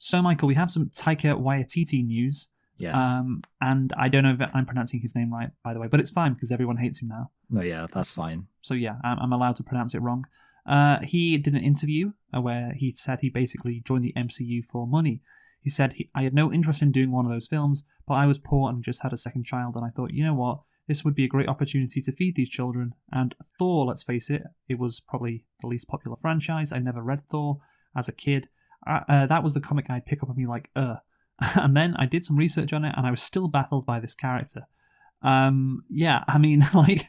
So, Michael, we have some Taika Waititi news. Yes. And I don't know if I'm pronouncing his name right, by the way, but it's fine because everyone hates him now. No, yeah, that's fine. So, yeah, I'm allowed to pronounce it wrong. He did an interview where he said he basically joined the MCU for money. He said, I had no interest in doing one of those films, but I was poor and just had a second child, and I thought, you know what? This would be a great opportunity to feed these children. And Thor, let's face it, it was probably the least popular franchise. I never read Thor as a kid. That was the comic I'd pick up and be like, And then I did some research on it, and I was still baffled by this character. Yeah, I mean, like,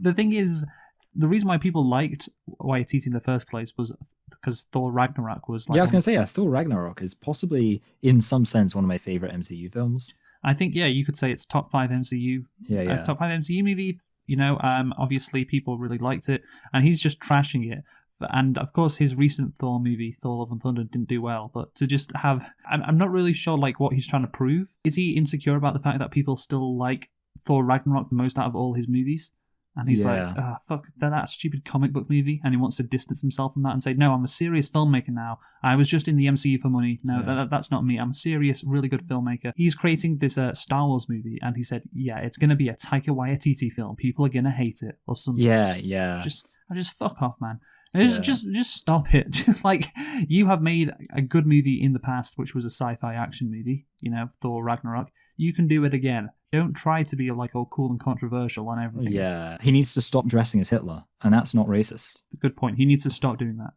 the thing is, the reason why people liked Waititi in the first place was because Thor Ragnarok was like... Yeah, I was going to say, Thor Ragnarok is possibly, in some sense, one of my favourite MCU films. I think, yeah, you could say it's top 5 MCU. Yeah. Top 5 MCU movie, you know, obviously people really liked it, and he's just trashing it. And, of course, his recent Thor movie, Thor Love and Thunder, didn't do well, but to just have... I'm not really sure, like, what he's trying to prove. Is he insecure about the fact that people still like Thor Ragnarok the most out of all his movies? And he's like, fuck, that stupid comic book movie. And he wants to distance himself from that and say, no, I'm a serious filmmaker now. I was just in the MCU for money. No, that's not me. I'm a serious, really good filmmaker. He's creating this Star Wars movie. And he said, yeah, it's going to be a Taika Waititi film. People are going to hate it. Or something. Yeah. Just fuck off, man. Just stop it. Just, like, you have made a good movie in the past, which was a sci-fi action movie, you know, Thor Ragnarok. You can do it again. Don't try to be like all cool and controversial on everything. Yeah, he needs to stop dressing as Hitler, and that's not racist. Good point. He needs to stop doing that.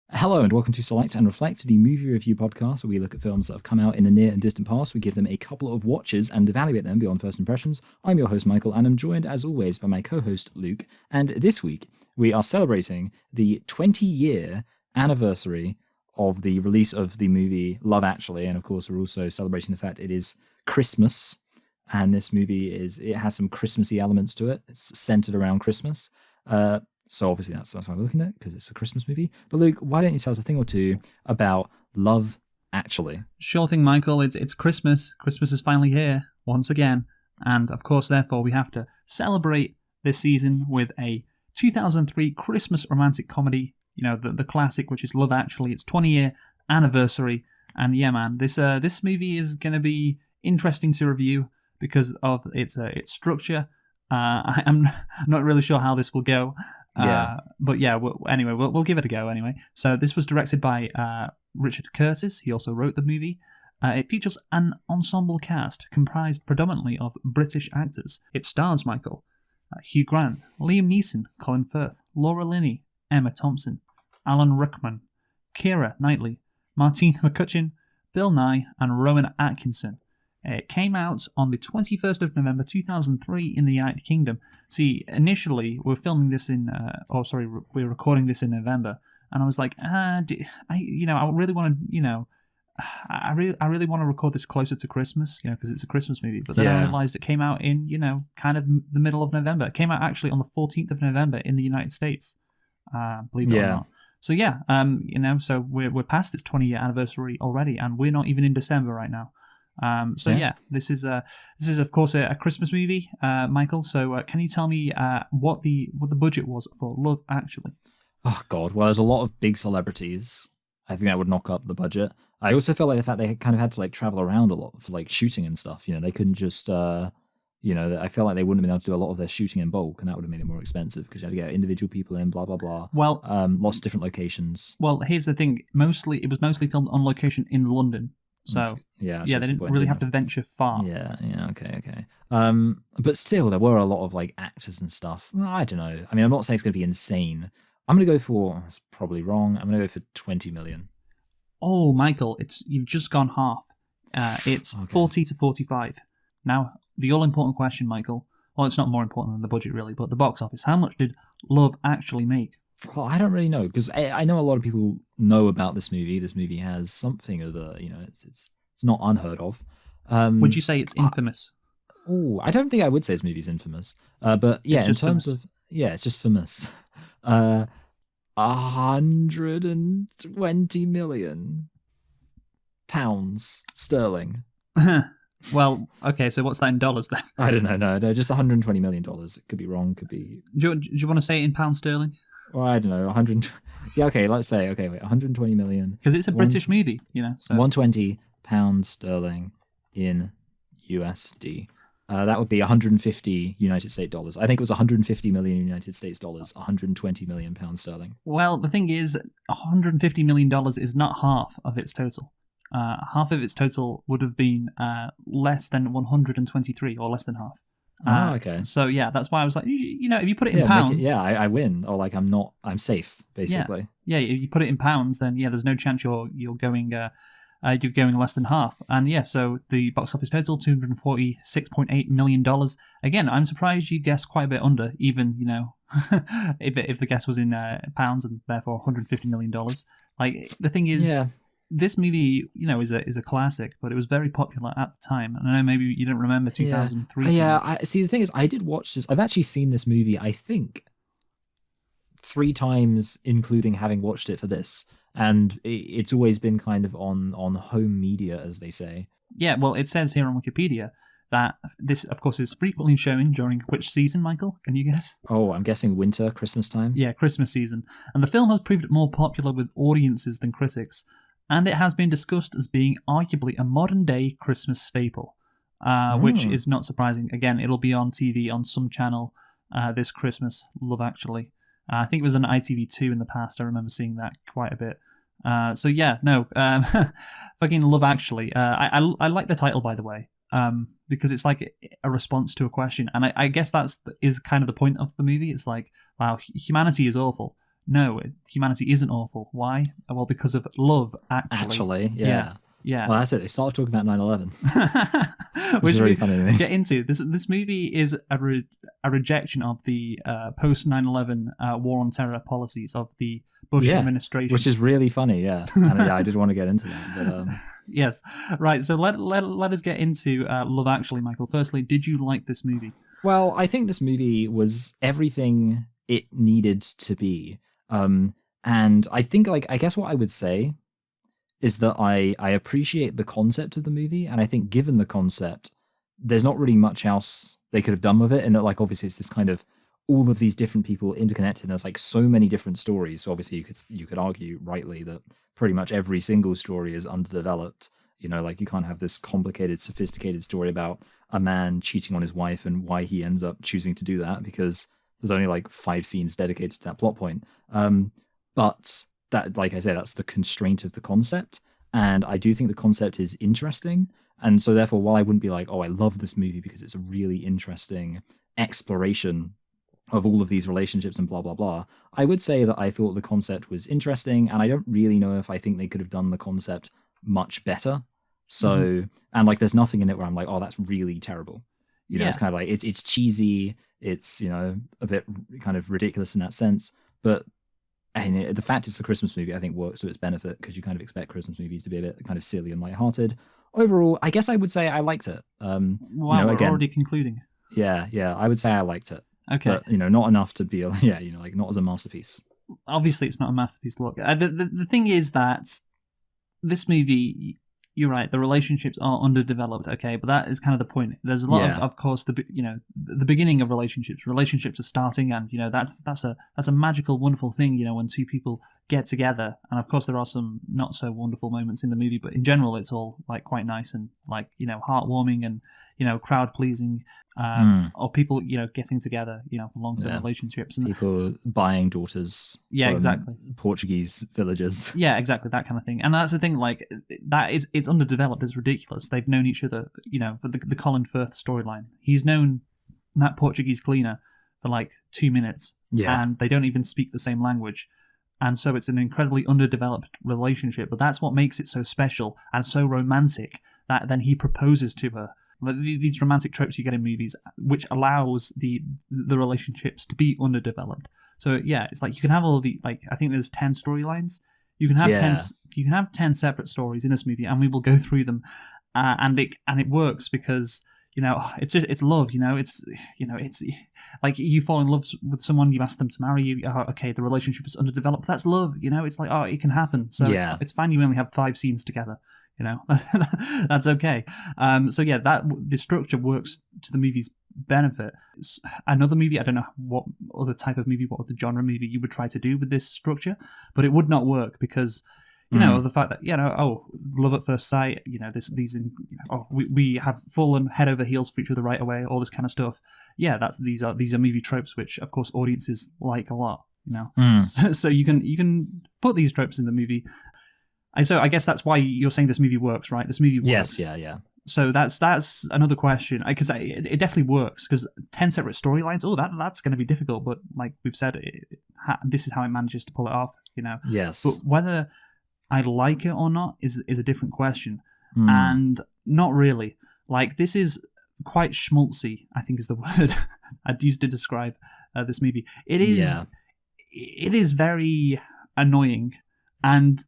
Hello and welcome to Select and Reflect, the movie review podcast where we look at films that have come out in the near and distant past. We give them a couple of watches and evaluate them beyond first impressions. I'm your host, Michael, and I'm joined, as always, by my co-host, Luke. And this week, we are celebrating the 20-year anniversary of the release of the movie Love Actually. And of course, we're also celebrating the fact it is Christmas. And this movie it has some Christmassy elements to it. It's centered around Christmas. So obviously that's why we're looking at it, because it's a Christmas movie. But Luke, why don't you tell us a thing or two about Love Actually? Sure thing, Michael. It's Christmas. Christmas is finally here, once again. And of course, therefore, we have to celebrate this season with a 2003 Christmas romantic comedy, you know, the classic, which is Love Actually. It's 20-year anniversary. And yeah, man, this movie is going to be interesting to review because of its structure. I'm not really sure how this will go. But yeah, anyway, we'll give it a go anyway. So this was directed by Richard Curtis. He also wrote the movie. It features an ensemble cast comprised predominantly of British actors. It stars Michael, Hugh Grant, Liam Neeson, Colin Firth, Laura Linney, Emma Thompson, Alan Rickman, Keira Knightley, Martine McCutcheon, Bill Nye, and Rowan Atkinson. It came out on the 21st of November 2003 in the United Kingdom. See, initially, we're filming this we're recording this in November, and I was like, I really want to, I really want to record this closer to Christmas, because it's a Christmas movie. But then I realized it came out in, kind of the middle of November. It came out actually on the 14th of November in the United States, believe it or not. So yeah, so we're past its 20-year anniversary already, and we're not even in December right now. This is of course a Christmas movie, Michael. So can you tell me what the budget was for Love Actually? Oh God, well, there's a lot of big celebrities. I think that would knock up the budget. I also felt like the fact they kind of had to like travel around a lot for like shooting and stuff. They couldn't just I felt like they wouldn't have been able to do a lot of their shooting in bulk, and that would have made it more expensive because you had to get individual people in, blah blah blah. Well, lots of different locations. Well, here's the thing: it was mostly filmed on location in London. So they didn't really have to venture far. Okay. But still, there were a lot of like actors and stuff. I don't know. I mean, I'm not saying it's going to be insane. I'm going to go for. It's probably wrong. I'm going to go for 20 million. Oh, Michael, you've just gone half. It's okay. 40 to 45. Now, the all-important question, Michael. Well, it's not more important than the budget, really, but the box office. How much did Love actually make? Well, I don't really know, because I know a lot of people know about this movie. This movie has something of it's not unheard of. Would you say it's infamous? I don't think I would say this movie's infamous. But yeah, in terms famous. It's just famous. 120 million pounds sterling. Well, okay, so what's that in dollars then? I don't know. No, just $120 million. It could be wrong. Could be. Do you want to say it in pounds sterling? Well, I don't know. 100. Yeah, okay. Let's say. Okay, wait. 120 million. Because it's a British movie, So. 120 pounds sterling in USD. That would be 150 United States dollars. I think it was 150 million United States dollars, 120 million pounds sterling. Well, the thing is, $150 million is not half of its total. Half of its total would have been less than 123, or less than half. Okay. So yeah, that's why I was like, if you put it in pounds, I win, or like I'm safe, basically. Yeah, if you put it in pounds, then there's no chance you're going less than half. And yeah, so the box office total $246.8 million. Again, I'm surprised you guessed quite a bit under, even if the guess was in pounds and therefore $150 million. Like the thing is. Yeah. This movie, is a classic, but it was very popular at the time. And I know maybe you don't remember 2003. Yeah, I see. The thing is, I did watch this. I've actually seen this movie, I think, 3 times, including having watched it for this. And it's always been kind of on home media, as they say. Yeah, well, it says here on Wikipedia that this, of course, is frequently shown during which season, Michael? Can you guess? Oh, I'm guessing winter, Christmas time? Yeah, Christmas season. And the film has proved more popular with audiences than critics. And it has been discussed as being arguably a modern-day Christmas staple, which is not surprising. Again, it'll be on TV on some channel this Christmas, Love Actually. I think it was on ITV2 in the past. I remember seeing that quite a bit. Fucking Love Actually. I like the title, by the way, because it's like a response to a question. And I guess is kind of the point of the movie. It's like, wow, humanity is awful. No, humanity isn't awful. Why? Well, because of love, actually. Yeah. Well, that's it. They started talking about 9/11. Which is really funny to me. Get into. This movie is a rejection of the post 9/11 war on terror policies of the Bush administration. Which is really funny, yeah. And I did want to get into that. But, Yes. Right, so let us get into Love Actually, Michael. Firstly, did you like this movie? Well, I think this movie was everything it needed to be. And I think, I guess what I would say is that I appreciate the concept of the movie, and I think given the concept, there's not really much else they could have done with it, and that, obviously it's this kind of all of these different people interconnected, and there's, so many different stories, so obviously you could argue rightly that pretty much every single story is underdeveloped. You can't have this complicated, sophisticated story about a man cheating on his wife and why he ends up choosing to do that, because there's only 5 scenes dedicated to that plot point. But that, like I say, that's the constraint of the concept. And I do think the concept is interesting. And so therefore, while I wouldn't be like, oh, I love this movie because it's a really interesting exploration of all of these relationships and blah, blah, blah, I would say that I thought the concept was interesting. And I don't really know if I think they could have done the concept much better. So, and there's nothing in it where I'm like, oh, that's really terrible. It's kind of it's cheesy. It's, a bit kind of ridiculous in that sense. But the fact it's a Christmas movie, I think, works to its benefit, because you kind of expect Christmas movies to be a bit kind of silly and lighthearted. Overall, I guess I would say I liked it. Wow, we're already concluding. Yeah, I would say I liked it. Okay. But, not enough to be, not as a masterpiece. Obviously, it's not a masterpiece. Look, the thing is that this movie, you're right, the relationships are underdeveloped, okay, but that is kind of the point. There's a lot of course, the beginning of relationships are starting, and that's a magical, wonderful thing, when two people get together. And of course, there are some not so wonderful moments in the movie, but in general, it's all quite nice and heartwarming and crowd pleasing, or people getting together, for long-term relationships, and people buying daughters. Yeah, exactly. Portuguese villages. Yeah, exactly, that kind of thing. And that's the thing, it's underdeveloped. It's ridiculous. They've known each other, for the Colin Firth storyline. He's known that Portuguese cleaner for 2 minutes, and they don't even speak the same language. And so it's an incredibly underdeveloped relationship, but that's what makes it so special and so romantic, that then he proposes to her. These romantic tropes you get in movies, which allows the relationships to be underdeveloped. So yeah, it's you can have all the I think there's 10 storylines. You can have 10 separate stories in this movie, and we will go through them, and it works because it's love. It's you fall in love with someone, you ask them to marry you. Okay, the relationship is underdeveloped. That's love. It's it can happen. So it's fine. You only have 5 scenes together. You know, that's okay. So yeah, that the structure works to the movie's benefit. Another movie, I don't know what other type of movie, what other genre movie you would try to do with this structure, but it would not work because you know the fact that love at first sight, we have fallen head over heels for each other right away, all this kind of stuff. Yeah, these are movie tropes which of course audiences like a lot. You know, so you can put these tropes in the movie. And so I guess that's why you're saying this movie works, right? This movie works. Yes, yeah. So that's another question, because it definitely works, because 10 separate storylines, that's going to be difficult, but like we've said, this is how it manages to pull it off, you know? Yes. But whether I like it or not is a different question, and not really. Like, this is quite schmaltzy, I think is the word I'd use to describe this movie. It is very annoying, and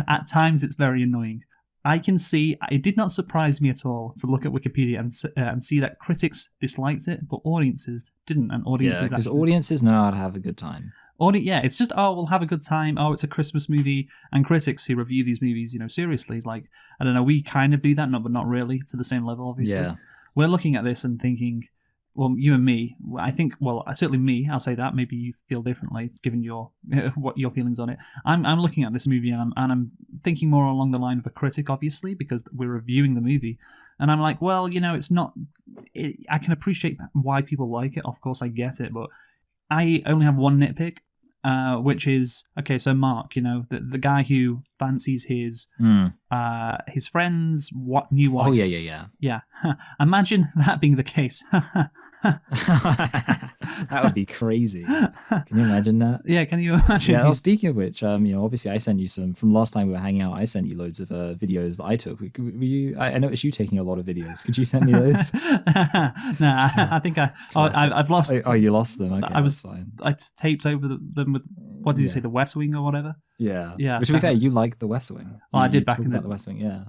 at times it's very annoying. I can see, it did not surprise me at all to look at Wikipedia and see that critics disliked it, but audiences didn't. And audiences, because audiences know how to have a good time. It's just, we'll have a good time. It's a Christmas movie. And critics who review these movies, you know, seriously, like, I don't know, we kind of do that, but not really to the same level, obviously. Yeah. We're looking at this and thinking, well, you and me, I think, certainly me, I'll say that. Maybe you feel differently, given what your feelings on it. I'm looking at this movie and I'm thinking more along the line of a critic, obviously, because we're reviewing the movie. And I'm like, well, you know, it's not... I can appreciate why people like it. Of course, I get it. But I only have one nitpick, which is... Okay, so Mark, you know, the guy who fancies his friend's new wife. Oh, yeah. Yeah. Imagine that being the case. That would be crazy. Can you imagine that? Yeah, can you imagine? Yeah. Well, speaking of which, obviously I sent you some from last time we were hanging out. I sent you loads of videos that I took. Were you? I noticed you taking a lot of videos. Could you send me those? I think I've lost. Oh, you lost them. Okay, that's fine. I taped over them with, what did you say, the West Wing or whatever? Yeah. Which, to be fair, you liked the West Wing. I did back in the West Wing. Yeah.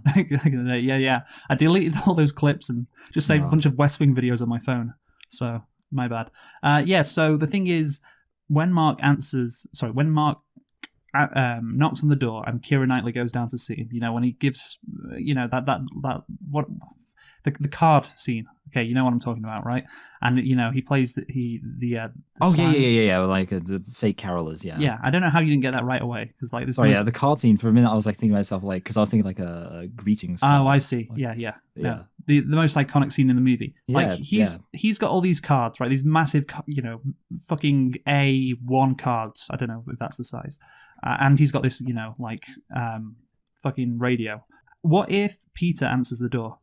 Yeah. I deleted all those clips and just saved a bunch of West Wing videos on my phone. So, my bad. So the thing is, when Mark knocks on the door and Keira Knightley goes down to see him, you know, when he gives, you know, the card scene. Okay, you know what I'm talking about, right? And you know he plays the like the fake carolers, yeah. Yeah, I don't know how you didn't get that right away, because like this. Sorry, the card scene. For a minute, I was like thinking to myself, like, because I was thinking like a greetings card. Oh, I see. Like, yeah. The most iconic scene in the movie. Like he's got all these cards, right? These massive, you know, fucking A1 cards. I don't know if that's the size. And he's got this, you know, like fucking radio. What if Peter answers the door?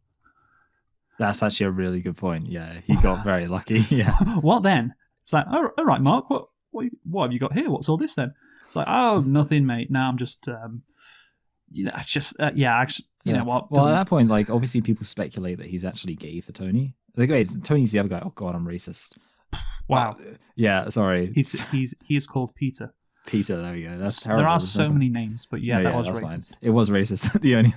That's actually a really good point. Yeah, he got very lucky. Yeah. What then? It's like, all right, Mark, what have you got here? What's all this then? It's like, oh, nothing, mate. No, I'm just, you know, it's just, you know what? Well, at that point, like, obviously people speculate that he's actually gay for Tony. Like, wait, Tony's the other guy. Oh God, I'm racist. Wow. Yeah, sorry. He is called Peter. Peter, there we go. That's terrible. There are so many names, but that was racist. Fine. It was racist. The only.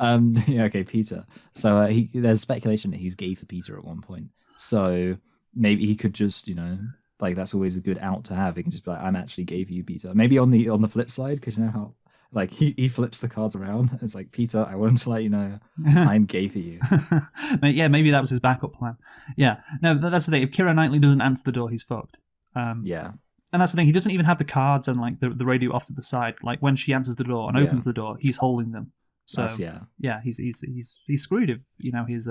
Okay, Peter. So there's speculation that he's gay for Peter at one point. So maybe he could just, you know, like that's always a good out to have. He can just be like, I'm actually gay for you, Peter. Maybe on the flip side, because you know how like he flips the cards around. It's like, Peter, I wanted to let you know I'm gay for you. Yeah, maybe that was his backup plan. Yeah, no, that's the thing. If Keira Knightley doesn't answer the door, he's fucked. Yeah. And that's the thing. He doesn't even have the cards and like the radio off to the side. Like when she answers the door and opens the door, he's holding them. So he's screwed if you know his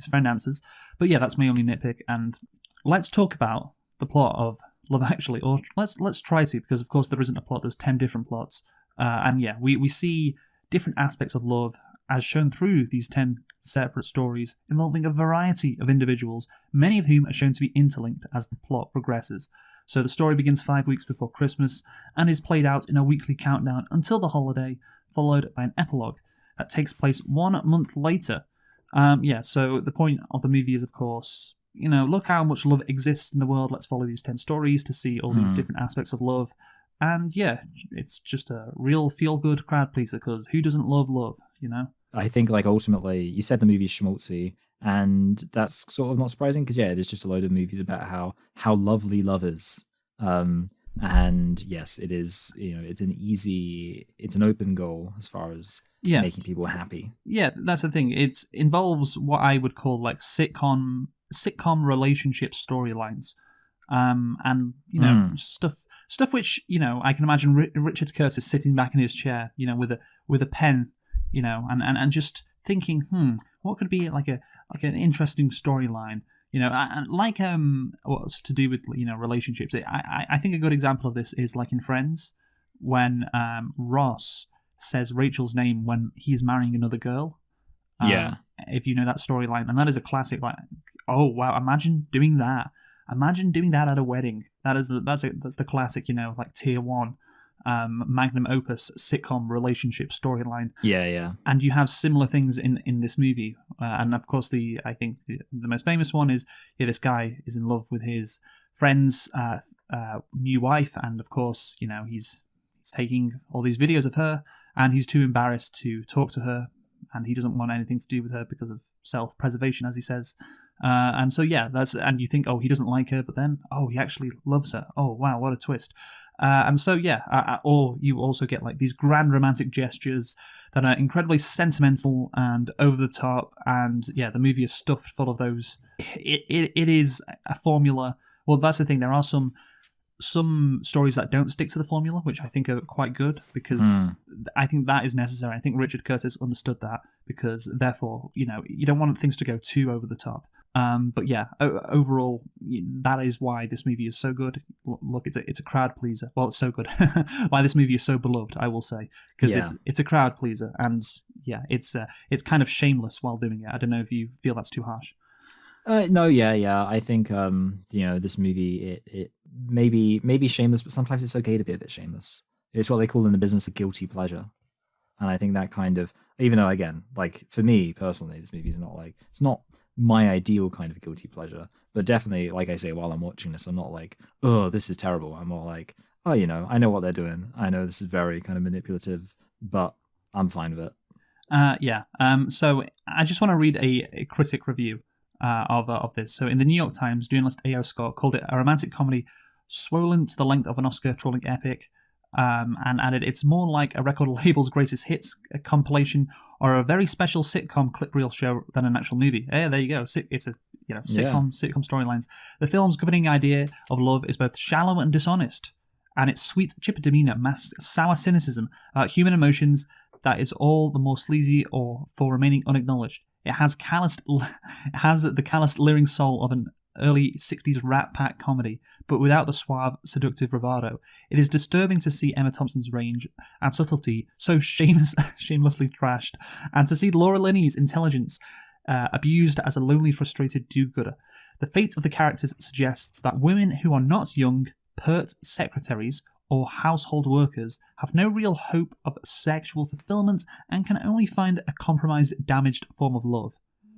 friend answers. But yeah, that's my only nitpick. And let's talk about the plot of Love Actually, or let's try to, because of course there isn't a plot. There's 10 different plots, and yeah, we see different aspects of love as shown through these 10 separate stories involving a variety of individuals, many of whom are shown to be interlinked as the plot progresses. So the story begins 5 weeks before Christmas and is played out in a weekly countdown until the holiday, followed by an epilogue that takes place 1 month later. So the point of the movie is, of course, you know, look how much love exists in the world. Let's follow these 10 stories to see all these different aspects of love. And yeah, it's just a real feel-good crowd pleaser, because who doesn't love love, you know? I think, like, ultimately, you said the movie's schmaltzy, and that's sort of not surprising, because, yeah, there's just a load of movies about how lovely love is. And yes, it is, it's an open goal as far as Yeah. making people happy. Yeah, that's the thing. It involves what I would call like sitcom relationship storylines, and stuff which I can imagine Richard Curtis sitting back in his chair, with a pen, and just thinking, what could be like an interesting storyline, like what's to do with relationships. I think a good example of this is like in Friends, when Ross says Rachel's name when he's marrying another girl. Yeah. If you know that storyline, and that is a classic. Like, oh wow, imagine doing that. Imagine doing that at a wedding. That's the classic, like tier 1, magnum opus sitcom relationship storyline. Yeah. And you have similar things in this movie. And of course, I think the most famous one is this guy is in love with his friend's new wife, and of course, he's taking all these videos of her, and he's too embarrassed to talk to her, and he doesn't want anything to do with her because of self-preservation, as he says. And so and you think, oh, he doesn't like her, but then, oh, he actually loves her. Oh wow, what a twist. And so or you also get like these grand romantic gestures that are incredibly sentimental and over the top, and the movie is stuffed full of those. It is a formula. Well, that's the thing. There are some stories that don't stick to the formula, which I think are quite good, because I think that is necessary. I think Richard Curtis understood that, because therefore, you don't want things to go too over the top. But overall, that is why this movie is so good. Look, it's a crowd pleaser. Well, it's so good. Why this movie is so beloved, I will say, because it's a crowd pleaser, and it's kind of shameless while doing it. I don't know if you feel that's too harsh. No, yeah. I think this movie it maybe shameless, but sometimes it's okay to be a bit shameless. It's what they call in the business a guilty pleasure, and I think that kind of, even though again, like for me personally, this movie is it's not my ideal kind of guilty pleasure, but definitely, like I say, while I'm watching this, I'm not like, oh, this is terrible. I'm more like, oh, I know what they're doing. I know this is very kind of manipulative, but I'm fine with it. So I just want to read a critic review of this. So in the New York Times, journalist A.O. Scott called it a romantic comedy swollen to the length of an Oscar-trolling epic, and added, it's more like a record label's greatest hits compilation or a very special sitcom clip reel show than an actual movie. Yeah, there you go. It's a sitcom storylines. The film's governing idea of love is both shallow and dishonest, and its sweet, chipper demeanor masks sour cynicism about human emotions that is all the more sleazy or for remaining unacknowledged. It has the callous, leering soul of an early 60s Rat Pack comedy, but without the suave, seductive bravado. It is disturbing to see Emma Thompson's range and subtlety so shamelessly trashed, and to see Laura Linney's intelligence abused as a lonely, frustrated do-gooder. The fate of the characters suggests that women who are not young, pert secretaries or household workers have no real hope of sexual fulfillment and can only find a compromised, damaged form of love.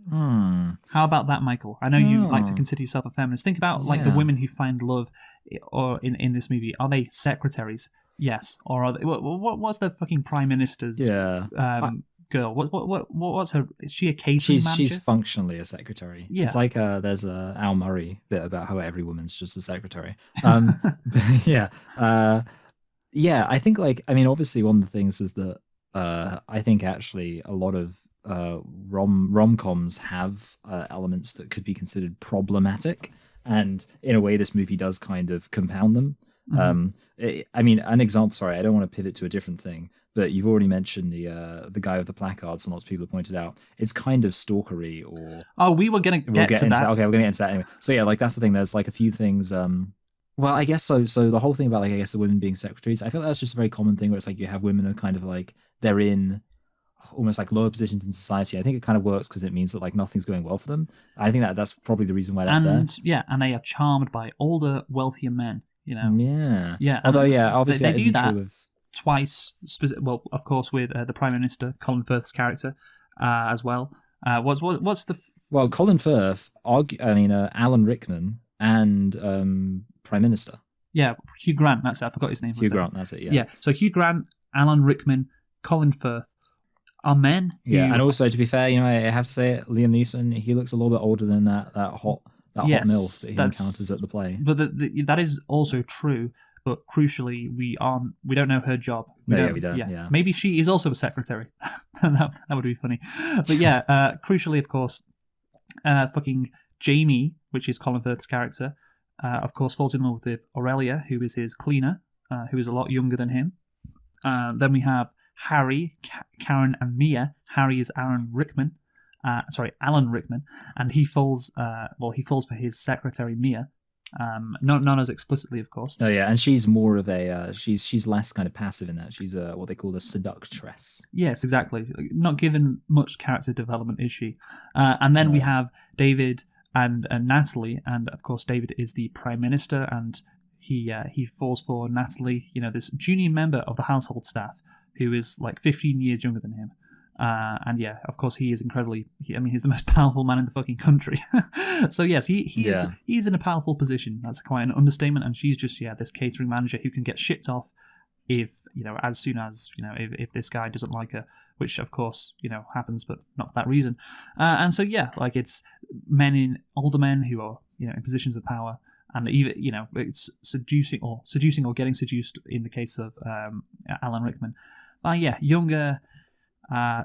How about that, Michael? I know you like to consider yourself a feminist. Think about like the women who find love, or in this movie, are they secretaries? Yes, or are they? What's the fucking prime minister's girl? What's her? Is she a catering manager? She's functionally a secretary. Yeah, it's like there's a Al Murray bit about how every woman's just a secretary. I think obviously one of the things is that I think actually a lot of rom-coms have elements that could be considered problematic, and in a way this movie does kind of compound them. An example, sorry, I don't want to pivot to a different thing, but you've already mentioned the guy with the placards, and lots of people have pointed out it's kind of stalkery, or we were going to get to that. Okay, we're going to get into that anyway. So that's the thing, there's like a few things well, I guess so the whole thing about the women being secretaries, I feel like that's just a very common thing where it's like you have women who are kind of like they're in almost like lower positions in society. I think it kind of works because it means that like nothing's going well for them. I think that's probably the reason why that's there. Yeah, and they are charmed by older, wealthier men. Yeah. Although, obviously they that do that true of twice. Well, of course, with the Prime Minister Colin Firth's character as well. What's the? Well, Colin Firth, Alan Rickman, and Prime Minister. Yeah, Hugh Grant. That's it. I forgot his name. Hugh Grant. That's it. Yeah. Yeah. So Hugh Grant, Alan Rickman, Colin Firth are men. And also to be fair, I have to say it, Liam Neeson, he looks a little bit older than that hot MILF that he encounters at the play. But that is also true. but crucially, we don't know her job. We don't. Yeah. Maybe she is also a secretary. that would be funny. But yeah, crucially, of course, fucking Jamie, which is Colin Firth's character, of course, falls in love with Aurelia, who is his cleaner, who is a lot younger than him. Then we have Harry, Karen, and Mia. Harry is Alan Rickman, and he falls for his secretary Mia. Not as explicitly, of course. Oh yeah, and she's more of a she's less kind of passive in that. She's what they call a seductress. Yes, exactly. Not given much character development, is she? And then we have David and Natalie, and of course David is the Prime Minister, and he falls for Natalie, this junior member of the household staff who is like 15 years younger than him. And yeah, of course, he is incredibly. He's the most powerful man in the fucking country. So yes, he's in a powerful position. That's quite an understatement. And she's just this catering manager who can get shipped off if as soon as if this guy doesn't like her, which of course happens, but not for that reason. And so it's older men who are in positions of power, and even it's seducing or getting seduced in the case of Alan Rickman. Younger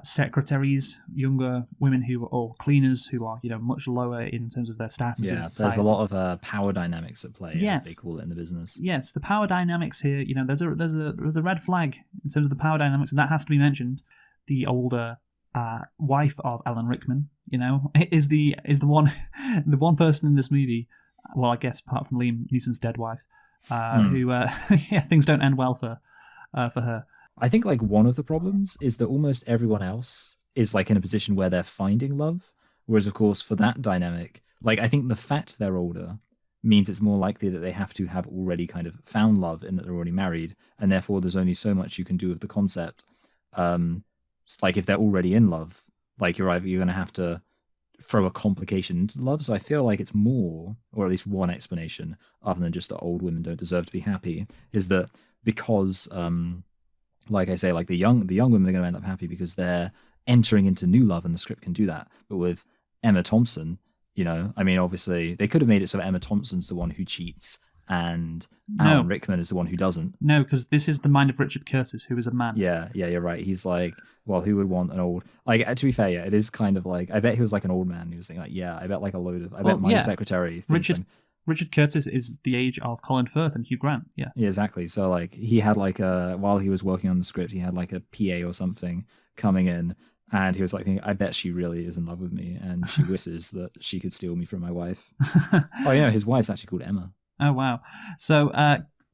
secretaries, younger women or cleaners who are much lower in terms of their status. Yeah, there's a lot of power dynamics at play, as they call it in the business. Yes, the power dynamics here. There's a red flag in terms of the power dynamics, and that has to be mentioned. The older wife of Alan Rickman, is the one person in this movie. Well, I guess apart from Liam Neeson's dead wife, who things don't end well for her. I think one of the problems is that almost everyone else is in a position where they're finding love, whereas of course for that dynamic, I think the fact they're older means it's more likely that they have to have already kind of found love in that they're already married, and therefore there's only so much you can do with the concept. If they're already in love, you're going to have to throw a complication into love. So I feel like it's more, or at least one explanation, other than just that old women don't deserve to be happy, is that because like I say, the young women are going to end up happy because they're entering into new love, and the script can do that. But with Emma Thompson, obviously they could have made it so Emma Thompson's the one who cheats and Alan Rickman is the one who doesn't. No, because this is the mind of Richard Curtis, who is a man. Yeah, you're right. He's who would want an old... to be fair, it is kind of I bet he was an old man. He was thinking I bet I bet my secretary thinks Richard Curtis is the age of Colin Firth and Hugh Grant. Yeah, exactly. So he had while he was working on the script, he had a PA or something coming in, and he was thinking, I bet she really is in love with me, and she wishes that she could steal me from my wife. His wife's actually called Emma. Oh wow. So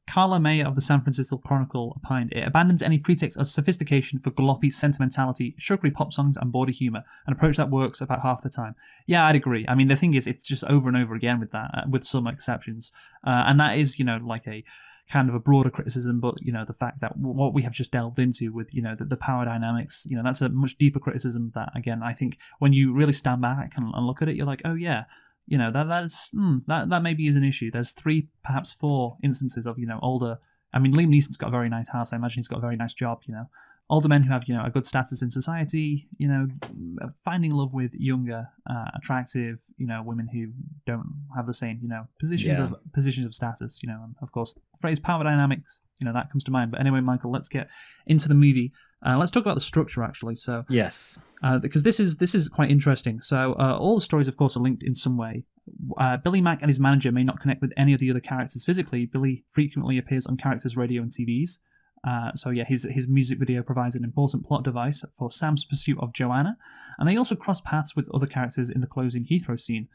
Carla May of the San Francisco Chronicle opined, it abandons any pretext of sophistication for gloppy sentimentality, sugary pop songs, and bawdy humour, an approach that works about half the time. Yeah, I'd agree. The thing is, it's just over and over again with that, with some exceptions. And that is, a kind of a broader criticism, but, the fact that what we have just delved into with, the power dynamics, that's a much deeper criticism that, again, I think when you really stand back and look at it, you're oh yeah, that maybe is an issue. There's 3, perhaps 4 instances of older. Liam Neeson's got a very nice house. I imagine he's got a very nice job. Older men who have a good status in society. Finding love with younger, attractive women who don't have the same positions of status. And of course the phrase power dynamics. That comes to mind. But anyway, Michael, let's get into the movie. Let's talk about the structure, actually. So yes, because this is quite interesting. So all the stories, of course, are linked in some way. Billy Mack and his manager may not connect with any of the other characters physically. Billy frequently appears on characters' radio and TVs. His music video provides an important plot device for Sam's pursuit of Joanna, and they also cross paths with other characters in the closing Heathrow scene.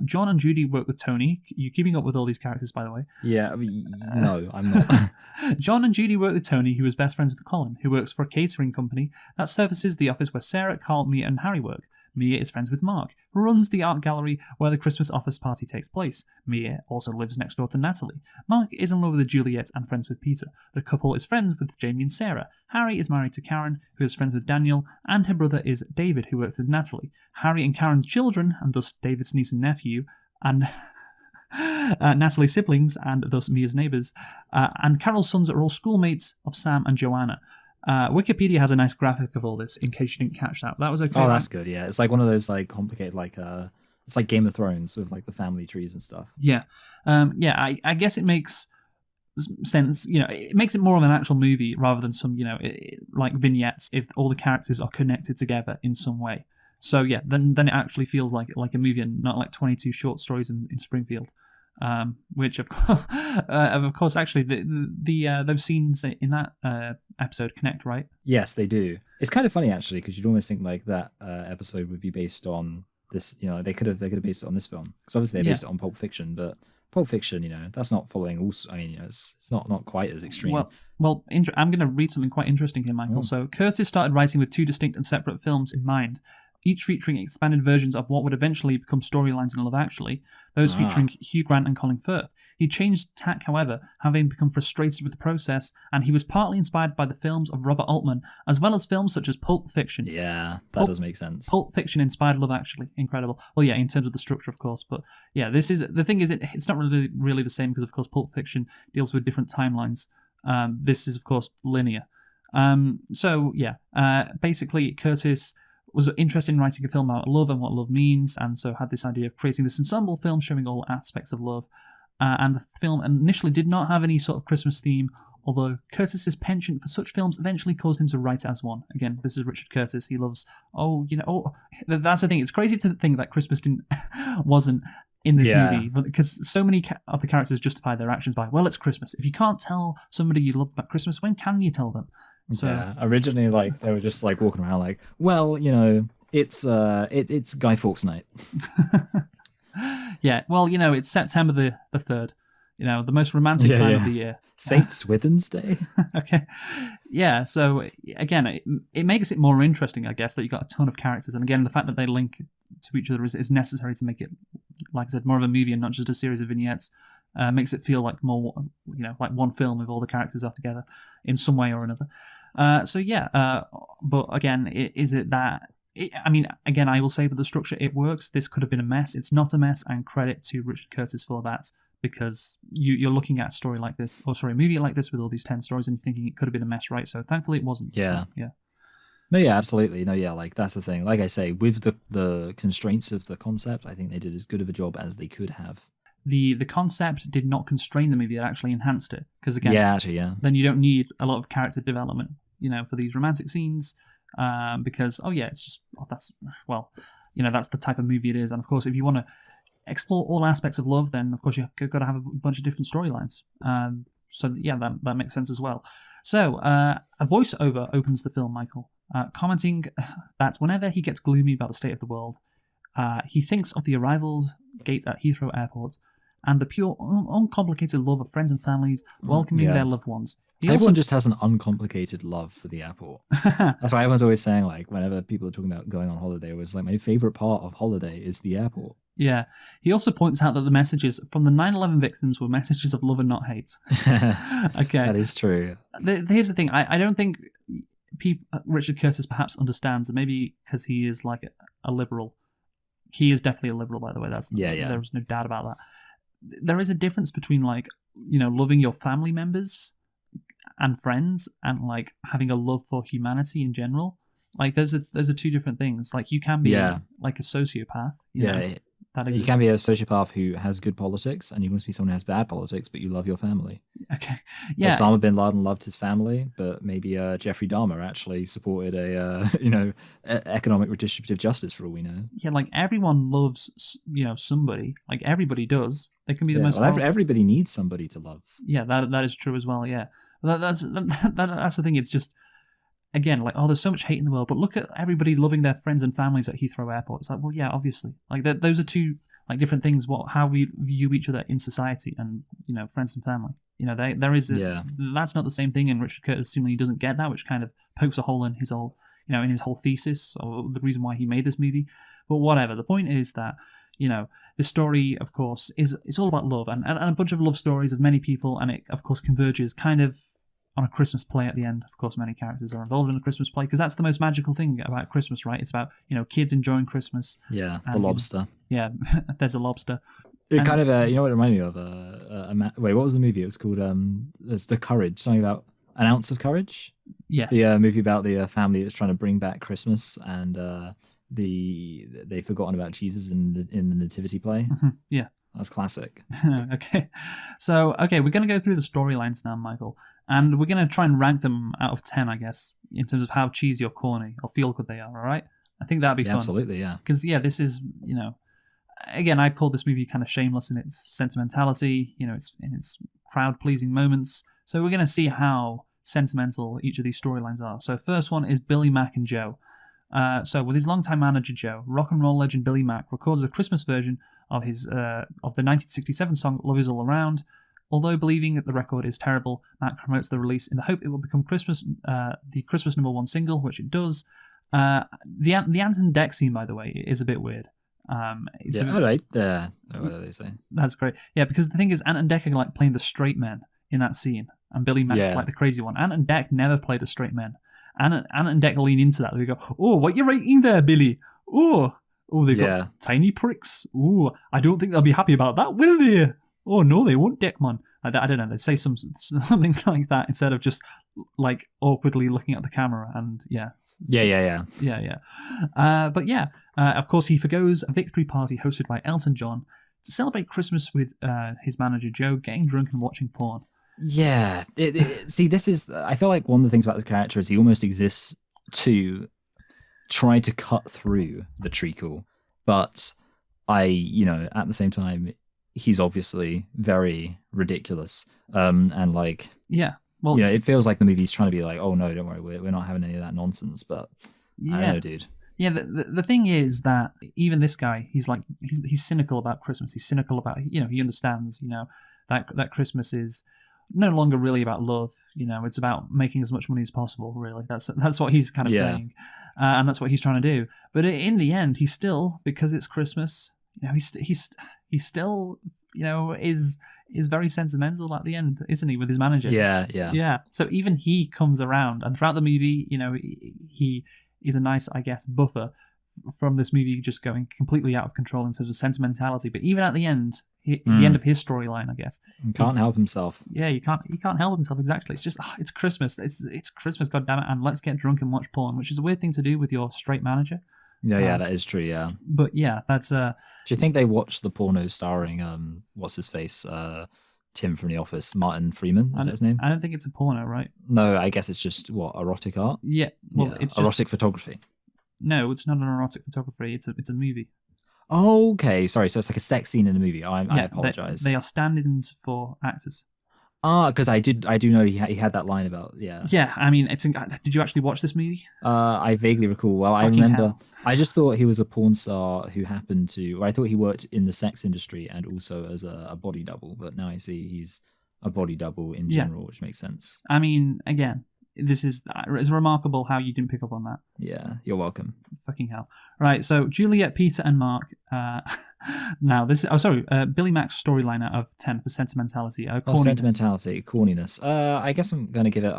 John and Judy work with Tony. You keeping up with all these characters, by the way? Yeah, no, I'm not. John and Judy work with Tony, who is best friends with Colin, who works for a catering company that services the office where Sarah, Carl, Mia, and Harry work. Mia is friends with Mark, who runs the art gallery where the Christmas office party takes place. Mia also lives next door to Natalie. Mark is in love with Juliet and friends with Peter. The couple is friends with Jamie and Sarah. Harry is married to Karen, who is friends with Daniel, and her brother is David, who works with Natalie. Harry and Karen's children, and thus David's niece and nephew, and Natalie's siblings, and thus Mia's neighbours, and Carol's sons are all schoolmates of Sam and Joanna. Wikipedia has a nice graphic of all this, in case you didn't catch that. That was okay. Oh, that's good, yeah. It's one of those complicated, it's like Game of Thrones with the family trees and stuff. Yeah. I guess it makes sense, it makes it more of an actual movie rather than some, like vignettes if all the characters are connected together in some way. So yeah, then it actually feels like a movie and not like 22 short stories in Springfield. Which of course, actually, those scenes in that episode connect, right? Yes, they do. It's kind of funny actually, because you'd almost think like that episode would be based on this. They could have based it on this film, because obviously they based it on Pulp Fiction, but Pulp Fiction, that's not following. Also, I mean, it's not quite as extreme. Well, I'm going to read something quite interesting here, Michael. So Curtis started writing with two distinct and separate films in mind, each featuring expanded versions of what would eventually become storylines in Love Actually, those featuring Hugh Grant and Colin Firth. He changed tack, however, having become frustrated with the process, and he was partly inspired by the films of Robert Altman, as well as films such as Pulp Fiction. Yeah, that does make sense. Pulp Fiction inspired Love Actually. Incredible. Well, yeah, in terms of the structure, of course. But yeah, the thing is, it's not really the same, because, of course, Pulp Fiction deals with different timelines. This is, of course, linear. Basically, Curtis was interested in writing a film about love and what love means, and so had this idea of creating this ensemble film showing all aspects of love. And the film initially did not have any sort of Christmas theme, although Curtis's penchant for such films eventually caused him to write it as one. Again, this is Richard Curtis. He loves, that's the thing. It's crazy to think that Christmas wasn't in this movie, because so many of the characters justify their actions by, well, it's Christmas. If you can't tell somebody you love about Christmas, when can you tell them? So originally, like, they were just like walking around like, well, it's Guy Fawkes night. Yeah, well, it's September the 3rd, the most romantic time of the year. St. Swithin's Day. Okay. Yeah, so again, it makes it more interesting, I guess, that you've got a ton of characters. And again, the fact that they link to each other is necessary to make it, like I said, more of a movie and not just a series of vignettes. Makes it feel like more, like one film if all the characters are together in some way or another. But again, is it that... again, I will say for the structure, it works. This could have been a mess. It's not a mess, and credit to Richard Curtis for that, because you're looking at a movie like this with all these 10 stories, and you're thinking it could have been a mess, right? So thankfully it wasn't. Yeah. Yeah. No, yeah, absolutely. No, yeah, like, that's the thing. Like I say, with the constraints of the concept, I think they did as good of a job as they could have. The concept did not constrain the movie, it actually enhanced it. Because again, then you don't need a lot of character development, for these romantic scenes. Because it's just that's the type of movie it is, and of course if you want to explore all aspects of love, then of course you've got to have a bunch of different storylines. That makes sense as well. So a voiceover opens the film, Michael, commenting that whenever he gets gloomy about the state of the world, he thinks of the arrivals gate at Heathrow Airport and the pure, uncomplicated love of friends and families welcoming their loved ones. Everyone just has an uncomplicated love for the airport. That's why everyone's always saying, like, whenever people are talking about going on holiday, it was like, my favorite part of holiday is the airport. Yeah. He also points out that the messages from the 9/11 victims were messages of love and not hate. Okay. That is true. Here's the thing. I don't think Richard Curtis perhaps understands, maybe because he is like a liberal. He is definitely a liberal, by the way. There's no doubt about that. There is a difference between, like, loving your family members and friends and, like, having a love for humanity in general. Like, those are two different things. Like, you can be like a sociopath. You can be a sociopath who has good politics, and you can be someone who has bad politics, but you love your family. Okay. Yeah. Osama bin Laden loved his family, but maybe Jeffrey Dahmer actually supported economic redistributive justice, for all we know. Yeah, like, everyone loves, somebody. Like, everybody does. They can be the most... Well, everybody needs somebody to love. Yeah, that is true as well, yeah. That's the thing. It's just, again, like, there's so much hate in the world, but look at everybody loving their friends and families at Heathrow Airport. It's like, well, yeah, obviously. Like, those are two, like, different things, how we view each other in society and, friends and family. There is that's not the same thing, and Richard Curtis seemingly doesn't get that, which kind of pokes a hole in his whole, in his whole thesis, or the reason why he made this movie. But whatever. The point is that, the story, of course, it's all about love, and a bunch of love stories of many people, and it, of course, converges kind of on a Christmas play at the end. Of course, many characters are involved in a Christmas play, because that's the most magical thing about Christmas, right? It's about, kids enjoying Christmas. Yeah, the lobster. There's a lobster. It kind of, what it reminded me of? Wait, what was the movie? It was called, it's The Courage, something about An Ounce of Courage? Yes. The movie about the family that's trying to bring back Christmas, and they've forgotten about Jesus in the nativity play. Mm-hmm. Yeah. That's classic. Okay. So, we're going to go through the storylines now, Michael. And we're going to try and rank them out of 10, I guess, in terms of how cheesy or corny or feel good they are, all right? I think that'd be fun. Absolutely, yeah. Because, this is, again, I called this movie kind of shameless in its sentimentality, in its crowd-pleasing moments. So we're going to see how sentimental each of these storylines are. So first one is Billy Mack and Joe. So with his longtime manager Joe, rock and roll legend Billy Mack records a Christmas version of the 1967 song "Love Is All Around." Although believing that the record is terrible, Mack promotes the release in the hope it will become the Christmas #1 single, which it does. The Ant and Dec scene, by the way, is a bit weird. All right. What do they say? That's great. Yeah, because the thing is, Ant and Dec are like playing the straight men in that scene, and Billy Mack's like the crazy one. Ant and Dec never play the straight men. Ant and Dec lean into that. They go, "Oh, what you writing there, Billy? Oh, they've got tiny pricks. Oh, I don't think they'll be happy about that, will they? Oh no, they won't, Deckman." I don't know. They say something like that instead of just like awkwardly looking at the camera. And of course, he forgoes a victory party hosted by Elton John to celebrate Christmas with his manager Joe, getting drunk and watching porn. Yeah. See, this is. I feel like one of the things about the character is he almost exists to try to cut through the treacle, but at the same time, he's obviously very ridiculous. And like, it feels like the movie's trying to be like, oh no, don't worry, we're not having any of that nonsense. But I don't know, dude. Yeah, the thing is that even this guy, he's cynical about Christmas. He's cynical about, he understands, that Christmas is no longer really about love. It's about making as much money as possible. Really, that's what he's kind of saying, and that's what he's trying to do. But in the end, he's still, because it's Christmas, he still, is very sentimental at the end, isn't he, with his manager? Yeah. So even he comes around, and throughout the movie, he is a nice, I guess, buffer from this movie just going completely out of control in terms of sentimentality. But even at the end, the end of his storyline, I guess, he can't help himself. Yeah, he can't help himself, exactly. It's just it's Christmas. It's Christmas, goddammit, and let's get drunk and watch porn, which is a weird thing to do with your straight manager. Yeah, that is true, yeah. But yeah, that's... Do you think they watched the porno starring, what's-his-face, Tim from The Office, Martin Freeman, is that his name? I don't think it's a porno, right? No, I guess it's just, erotic art? Yeah, it's erotic photography. No, it's not an erotic photography, it's a movie. Okay, sorry, so it's like a sex scene in a movie. I apologise. They are stand-ins for actors. Because I do know he had that line about Yeah, I mean, did you actually watch this movie? I vaguely recall. Well, Fucking I remember. hell. I just thought he was a porn star who happened to. Or I thought he worked in the sex industry and also as a body double. But now I see he's a body double in general, which makes sense. I mean, again, it's remarkable how you didn't pick up on that. Yeah, you're welcome. Fucking hell. Right, so Juliet, Peter, and Mark. Now, Billy Mack's storyline out of 10 for sentimentality. Sentimentality, corniness. I guess I'm going to give it...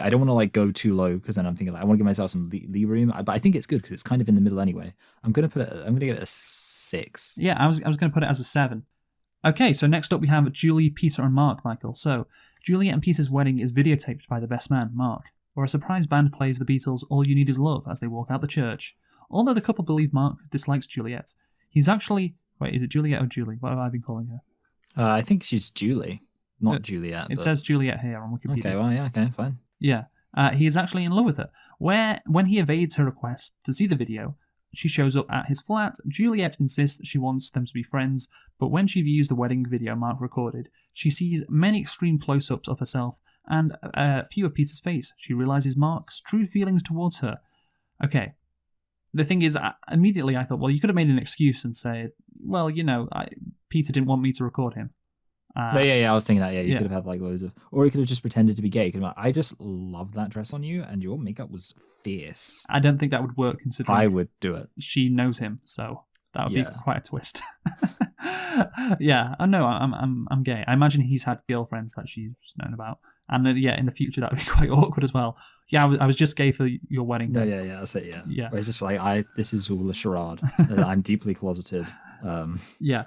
I don't want to go too low because then I'm thinking I want to give myself some lee room. But I think it's good because it's kind of in the middle anyway. I'm going to give it a 6. Yeah, I was going to put it as a 7. Okay, so next up we have Julie, Peter, and Mark, Michael. So, Juliet and Peter's wedding is videotaped by the best man, Mark, where a surprise band plays the Beatles' All You Need Is Love as they walk out the church. Although the couple believe Mark dislikes Juliet, he's actually... Wait, is it Juliet or Julie? What have I been calling her? I think she's Julie, not Juliet. It says Juliet here on Wikipedia. Okay, well, yeah, okay, fine. Yeah, he is actually in love with her. When he evades her request to see the video, she shows up at his flat. Juliet insists that she wants them to be friends, but when she views the wedding video Mark recorded, she sees many extreme close-ups of herself and a few of Peter's face. She realizes Mark's true feelings towards her. Okay. The thing is, immediately I thought, well, you could have made an excuse and said, well, Peter didn't want me to record him. I was thinking that. Yeah, you could have had loads of, or he could have just pretended to be gay. I just love that dress on you, and your makeup was fierce. I don't think that would work, considering I would do it. She knows him, so that would be quite a twist. Yeah, no, I'm gay. I imagine he's had girlfriends that she's known about, and in the future that would be quite awkward as well. Yeah, I was just gay for your wedding day. Yeah, that's it. Yeah. Where it's just this is all a charade. I'm deeply closeted. Yeah,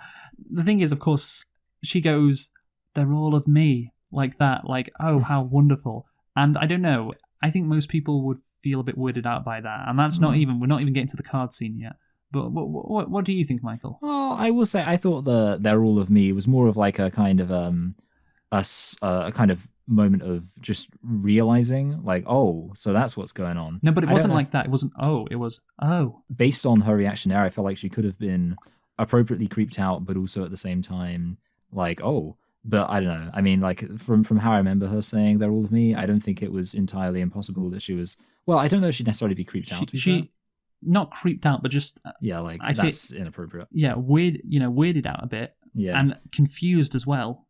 the thing is, of course, she goes, "They're all of me," like that. Oh, how wonderful! And I don't know. I think most people would feel a bit weirded out by that. And that's we're not even getting to the card scene yet. But what do you think, Michael? Well, I will say I thought They're All of Me was more of like a kind of a kind of moment of just realizing like, oh, so that's what's going on. No, but it wasn't like that. It wasn't, oh, it was, oh. Based on her reaction there, I felt like she could have been appropriately creeped out, but also at the same time, like, oh. But I don't know. I mean, like, from how I remember her saying They're All of Me, I don't think it was entirely impossible that she was... Well, I don't know if she'd necessarily be creeped out. She not creeped out, but just... yeah, like, that's inappropriate. Yeah, weirded out a bit. Yeah. And confused as well.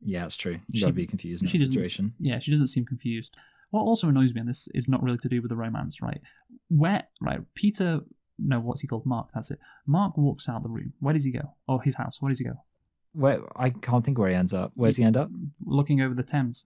Yeah, it's true. You gotta be confused in that situation. Yeah, she doesn't seem confused. What also annoys me, and this is not really to do with the romance, right? Peter... No, what's he called? Mark, that's it. Mark walks out the room. Where does he go? Oh, his house. Where does he go? Where I can't think where he ends up. Where does he end up? Looking over the Thames.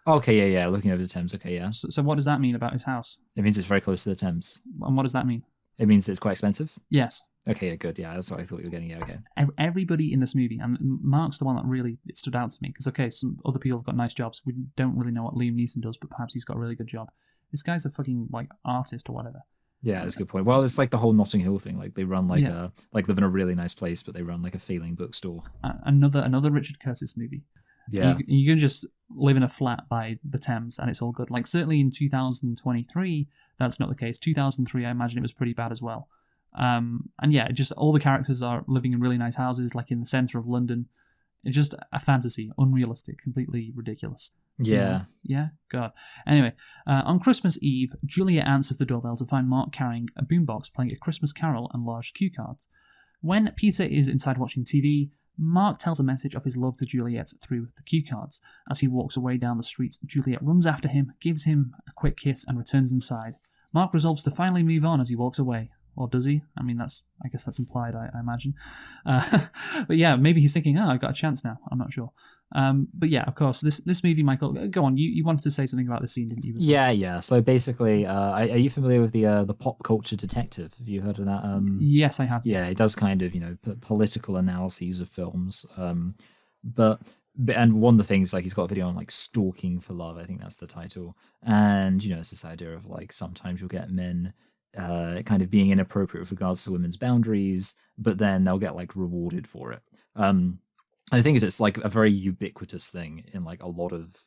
Okay, yeah, looking over the Thames. Okay, yeah. So what does that mean about his house? It means it's very close to the Thames. And what does that mean? It means it's quite expensive? Yes. Okay, yeah, good. Yeah, that's what I thought you were getting. Yeah, okay. Everybody in this movie, and Mark's the one that really it stood out to me, because, okay, some other people have got nice jobs. We don't really know what Liam Neeson does, but perhaps he's got a really good job. This guy's a fucking, like, artist or whatever. Yeah, that's a good point. Well, it's like the whole Notting Hill thing. Like they run like like live in a really nice place, but they run like a failing bookstore. Another Richard Curtis movie. Yeah, you can just live in a flat by the Thames and it's all good. Like certainly in 2023, that's not the case. 2003, I imagine it was pretty bad as well. And yeah, just all the characters are living in really nice houses, like in the centre of London. It's just a fantasy, unrealistic, completely ridiculous. Yeah. Yeah? God. Anyway, on Christmas Eve, Juliet answers the doorbell to find Mark carrying a boombox playing a Christmas carol and large cue cards. When Peter is inside watching TV, Mark tells a message of his love to Juliet through the cue cards. As he walks away down the street, Juliet runs after him, gives him a quick kiss, and returns inside. Mark resolves to finally move on as he walks away. Or does he? I mean, I guess that's implied, I imagine. But yeah, maybe he's thinking, I've got a chance now. I'm not sure. But yeah, of course, this movie, Michael, go on. You wanted to say something about this scene, didn't you? Yeah. So basically, are you familiar with the Pop Culture Detective? Have you heard of that? Yes, I have. Yeah, it does kind of, political analyses of films. And one of the things, like, he's got a video on, like, Stalking for Love. I think that's the title. And, it's this idea of, like, sometimes you'll get men... kind of being inappropriate with regards to women's boundaries, but then they'll get like rewarded for it. And the thing is, it's like a very ubiquitous thing in like a lot of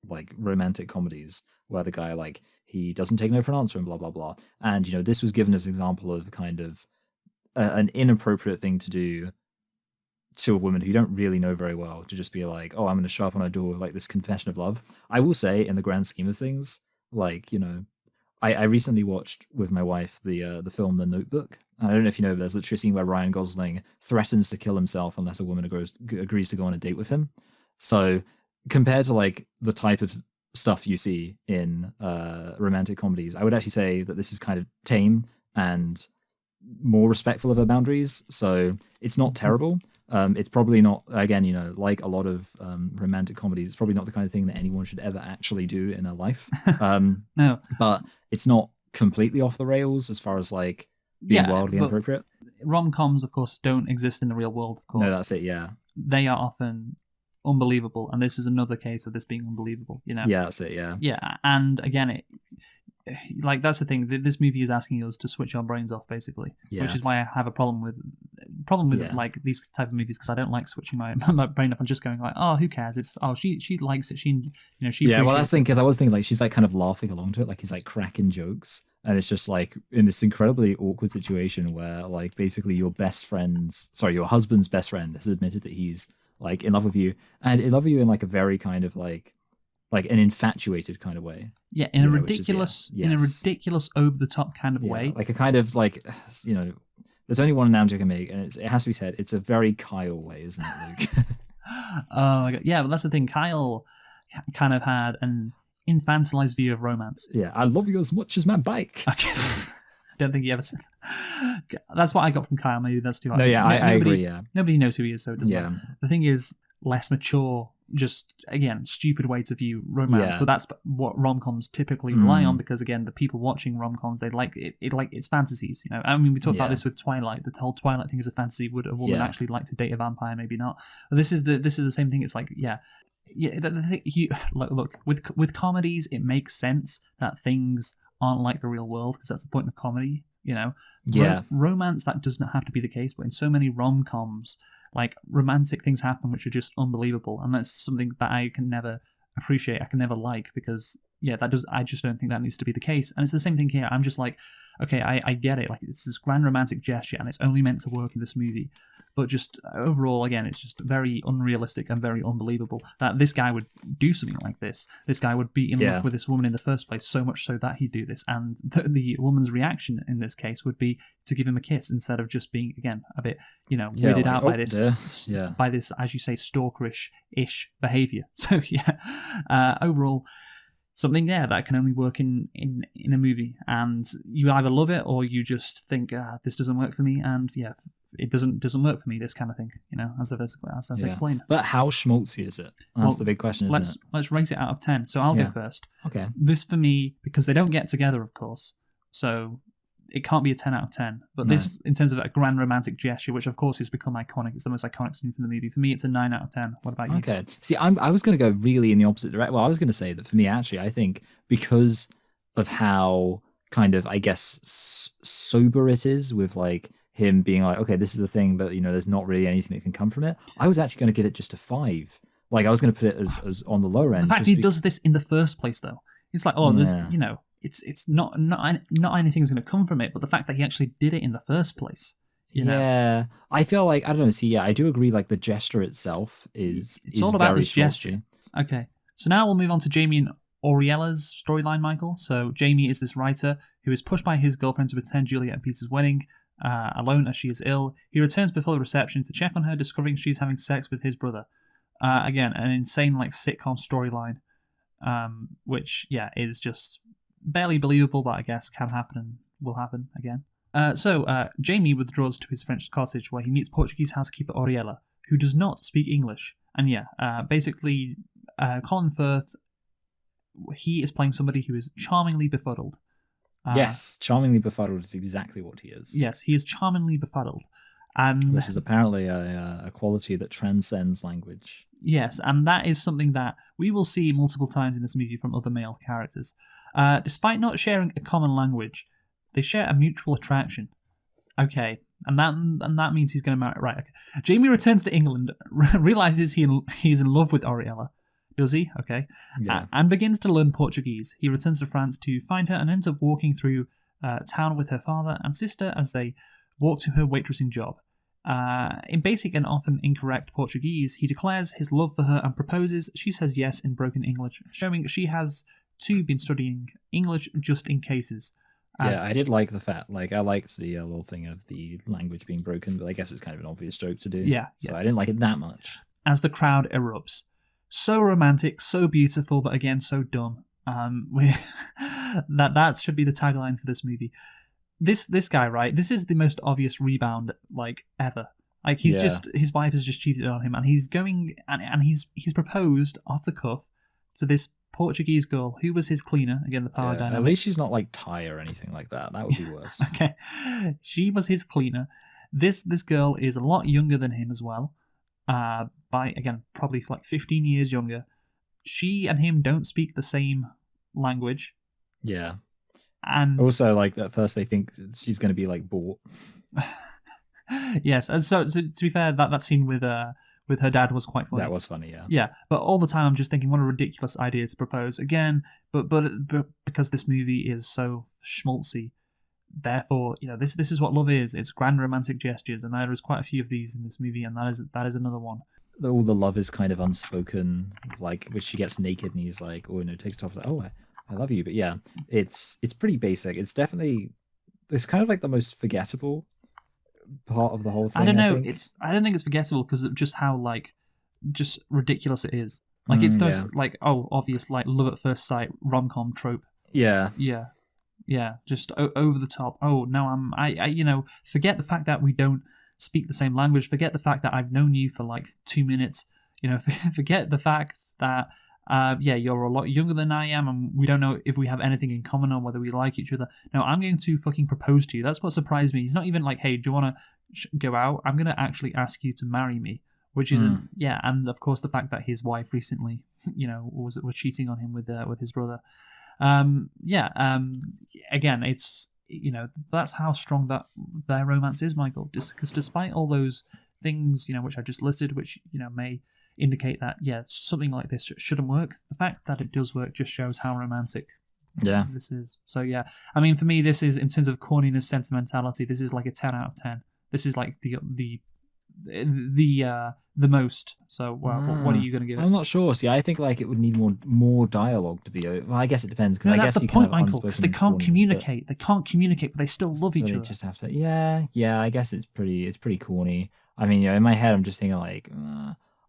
like romantic comedies where the guy like he doesn't take no for an answer and blah blah blah. And this was given as an example of kind of an inappropriate thing to do to a woman who you don't really know very well, to just be like, oh, I'm going to show up on her door with like this confession of love. I will say, in the grand scheme of things, like I recently watched with my wife the film The Notebook. I don't know if you know, but there's literally a scene where Ryan Gosling threatens to kill himself unless a woman agrees to go on a date with him. So compared to like the type of stuff you see in romantic comedies, I would actually say that this is kind of tame and more respectful of her boundaries. So it's not terrible. It's probably not, again, like a lot of romantic comedies, it's probably not the kind of thing that anyone should ever actually do in their life. No. But it's not completely off the rails as far as like being wildly inappropriate. Rom-coms, of course, don't exist in the real world, of course. No, that's it, yeah. They are often unbelievable, and this is another case of this being unbelievable, Yeah, that's it, yeah. Yeah, and again, like that's the thing. This movie is asking us to switch our brains off, basically, which is why I have a problem with like these type of movies, because I don't like switching my brain off and just going like, oh, who cares? It's she likes it. She yeah. Well, that's the thing, because I was thinking like she's like kind of laughing along to it, like he's like cracking jokes, and it's just like in this incredibly awkward situation where like basically your husband's best friend has admitted that he's like in love with you, and in love with you in like a very kind of like an infatuated kind of way. Yeah, in a ridiculous, over the top kind of way. Like a kind of like, there's only one analogy I can make, and it has to be said, it's a very Kyle way, isn't it, Luke? Oh my god, yeah, but that's the thing. Kyle kind of had an infantilized view of romance. Yeah, I love you as much as my bike. Okay. I don't think he ever said. That's what I got from Kyle. Maybe that's too hard. No, yeah, I agree. Yeah, nobody knows who he is, so it doesn't matter. Yeah. The thing is, less mature. Just again, stupid way to view romance, but that's what rom-coms typically rely on, because again, the people watching rom-coms, they like it like it's fantasies. I mean, we talked about this with Twilight. The whole Twilight thing is a fantasy. Would a woman actually like to date a vampire? Maybe not. But this is the same thing. It's like look with comedies, it makes sense that things aren't like the real world, because that's the point of comedy. you know? Yeah. Romance, that does not have to be the case, but in so many rom-coms, like, romantic things happen which are just unbelievable, and that's something that I can never appreciate, I can never like, because, I just don't think that needs to be the case. And it's the same thing here. I'm just like, okay, I get it. Like, it's this grand romantic gesture, and it's only meant to work in this movie. But just overall, again, it's just very unrealistic and very unbelievable that this guy would do something like this. This guy would be in love with this woman in the first place, so much so that he'd do this. And the woman's reaction in this case would be to give him a kiss instead of just being, again, a bit, weirded out by this, as you say, stalkerish-ish behavior. So, overall, something there that can only work in a movie, and you either love it or you just think this doesn't work for me, and it doesn't work for me, this kind of thing, as I've explained. But how schmaltzy is it? That's the big question, isn't it? Let's rate it out of 10. So I'll go first. Okay. This for me, because they don't get together, of course, so it can't be a 10 out of 10. But this, in terms of a grand romantic gesture, which of course has become iconic, it's the most iconic scene from the movie. For me, it's a 9 out of 10. What about you? Okay. See, I was going to go really in the opposite direction. Well, I was going to say that for me, actually, I think because of how kind of, I guess, sober it is with like him being like, okay, this is the thing, but there's not really anything that can come from it. I was actually going to give it just a 5. Like, I was going to put it as on the lower end. The fact he does this in the first place, though, it's like, there's, it's not anything's going to come from it, but the fact that he actually did it in the first place. I feel like, I don't know. See, I do agree. Like, the gesture itself is all about very this gesture. Okay, so now we'll move on to Jamie and Auriella's storyline, Michael. So Jamie is this writer who is pushed by his girlfriend to attend Juliet and Peter's wedding, alone as she is ill. He returns before the reception to check on her, discovering she's having sex with his brother. Again, an insane like sitcom storyline, which is just barely believable, but I guess can happen and will happen again. So Jamie withdraws to his French cottage where he meets Portuguese housekeeper Auriella, who does not speak English. And basically, Colin Firth, he is playing somebody who is charmingly befuddled. Yes, charmingly befuddled is exactly what he is. Yes, he is charmingly befuddled. And which is apparently a quality that transcends language. Yes, and that is something that we will see multiple times in this movie from other male characters. Despite not sharing a common language, they share a mutual attraction. Okay, and that means he's going to marry. Right. Okay. Jamie returns to England, realizes he's in love with Auriella. Does he? Okay. Yeah. And begins to learn Portuguese. He returns to France to find her and ends up walking through town with her father and sister as they walk to her waitressing job. In basic and often incorrect Portuguese, he declares his love for her and proposes. She says yes in broken English, showing she has too been studying English just in cases. I did like the fact, I liked the little thing of the language being broken, but I guess it's kind of an obvious joke to do. Yeah. So I didn't like it that much. As the crowd erupts. So romantic, so beautiful, but again, so dumb. That should be the tagline for this movie. This guy, right? This is the most obvious rebound ever. Like his wife has just cheated on him, and he's going and he's proposed off the cuff to this Portuguese girl who was his cleaner. Again, the power dynamic. At least she's not like Thai or anything like that. That would be worse. Okay, she was his cleaner. This girl is a lot younger than him as well. By again probably 15 years younger. She and him don't speak the same language. Yeah. And also, at first they think she's going to be bought. Yes, and so to be fair, that scene with her dad was quite funny. That was funny, yeah. Yeah, but all the time I'm just thinking, what a ridiculous idea to propose again. But because this movie is so schmaltzy, therefore, this is what love is. It's grand romantic gestures, and there is quite a few of these in this movie, and that is another one. All the love is kind of unspoken, which she gets naked and he's like, takes it off, I love you. But yeah, it's pretty basic. It's definitely, it's kind of the most forgettable part of the whole thing. I don't know. I don't think it's forgettable because of just how just ridiculous it is. It's those obvious love at first sight rom-com trope. Yeah. Yeah. Just over the top. Oh no, I forget the fact that we don't speak the same language. Forget the fact that I've known you for 2 minutes. Forget the fact that you're a lot younger than I am, and we don't know if we have anything in common or whether we like each other. No, I'm going to fucking propose to you. That's what surprised me. He's not even hey, do you want to go out? I'm going to actually ask you to marry me, which isn't, and of course the fact that his wife recently, was cheating on him with his brother. Again, it's that's how strong that their romance is, Michael. Because despite all those things, which I just listed, which may indicate that something like this shouldn't work, the fact that it does work just shows how romantic this is. So I mean, for me, this is, in terms of corniness, sentimentality, this is like a 10 out of 10. This is like the most. So what are you going to give it? I'm not sure. See, I think like it would need more dialogue to be. Well, I guess it depends, because No, I that's guess the you point, can have Michael. Because they unspoken can't corniness, communicate. They can't communicate, but they still love so each they other. just have to. Yeah. I guess it's pretty corny. I mean, in my head, I'm just thinking like.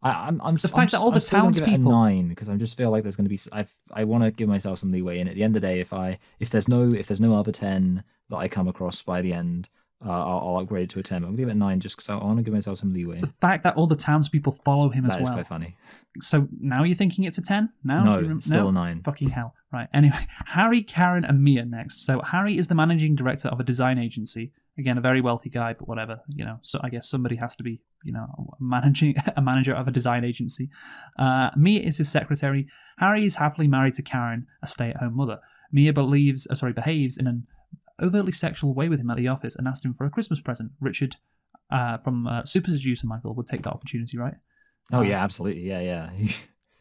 I'm The fact that all the still gonna give it a townspeople- 9, because I just feel like there's going to be. I want to give myself some leeway. And at the end of the day, if there's no other 10 that I come across by the end, I'll upgrade it to a 10. But I'll give it a 9 just because I want to give myself some leeway. The fact that all the townspeople follow him as That is well. quite funny. So now you're thinking it's a 10? Now? No, it's still a 9. Fucking hell. Right. Anyway, Harry, Karen, and Mia next. So Harry is the managing director of a design agency. Again, a very wealthy guy, but whatever. So I guess somebody has to be, a manager of a design agency. Mia is his secretary. Harry is happily married to Karen, a stay-at-home mother. Mia behaves in an overtly sexual way with him at the office and asked him for a Christmas present. Richard from Super Seducer, Michael, would take that opportunity, right? Oh yeah, absolutely. Yeah.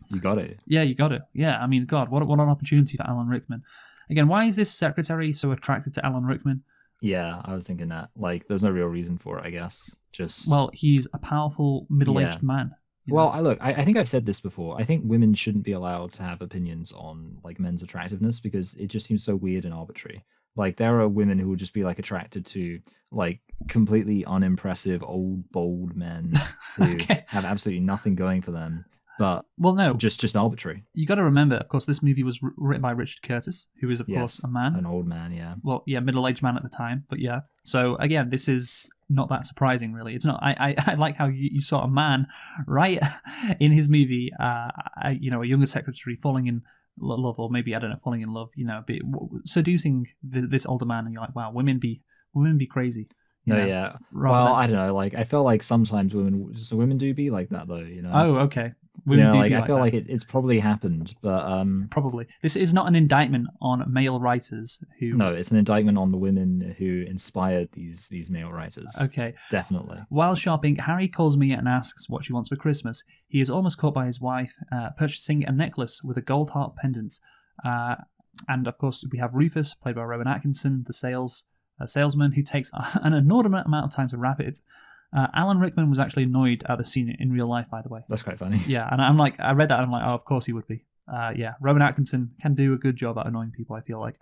You got it. Yeah, you got it. Yeah, I mean, God, what an opportunity for Alan Rickman. Again, why is this secretary so attracted to Alan Rickman? Yeah, I was thinking that. Like, there's no real reason for it, I guess. Just Well, he's a powerful middle-aged man. Well, I think I've said this before. I think women shouldn't be allowed to have opinions on like men's attractiveness, because it just seems so weird and arbitrary. Like, there are women who would just be like attracted to like completely unimpressive old bald men who have absolutely nothing going for them. But no, just arbitrary. You got to remember, of course, this movie was written by Richard Curtis, who is, of course, a man. An old man, yeah. Well, middle-aged man at the time, but yeah. So again, this is not that surprising, really. It's not. I like how you saw a man right in his movie, a younger secretary falling in love, or maybe, I don't know, falling in love, seducing this older man, and you're like, wow, women be crazy. Well, I don't know. Like, I feel like sometimes women do be like that, though. Oh, okay. I feel like it's probably happened, but probably this is not an indictment on male writers who. No, it's an indictment on the women who inspired these male writers. Okay, definitely. While shopping, Harry calls Mia and asks what she wants for Christmas. He is almost caught by his wife purchasing a necklace with a gold heart pendant, and of course we have Rufus, played by Rowan Atkinson, the salesman who takes an inordinate amount of time to wrap it. Alan Rickman was actually annoyed at the scene in real life, by the way. That's quite funny. Yeah, and I read that and I'm like, oh, of course he would be. Rowan Atkinson can do a good job at annoying people, I feel like.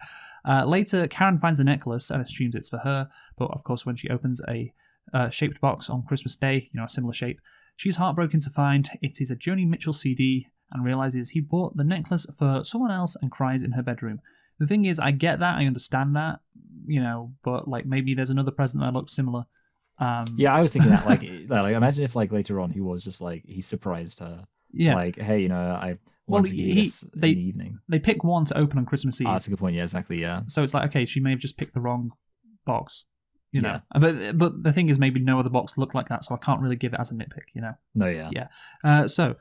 Later, Karen finds the necklace and assumes it's for her, but of course when she opens a shaped box on Christmas Day, a similar shape, she's heartbroken to find it is a Joni Mitchell CD and realizes he bought the necklace for someone else and cries in her bedroom. The thing is, I get that, I understand that, but like maybe there's another present that looks similar. I was thinking that like imagine if like later on he was just like he surprised her. Yeah. Like, hey, I want to give you this in the evening. They pick one to open on Christmas Eve. That's a good point. Yeah, exactly. Yeah. So it's like, okay, she may have just picked the wrong box. Yeah. But the thing is, maybe no other box looked like that, so I can't really give it as a nitpick. No. Yeah. Yeah. So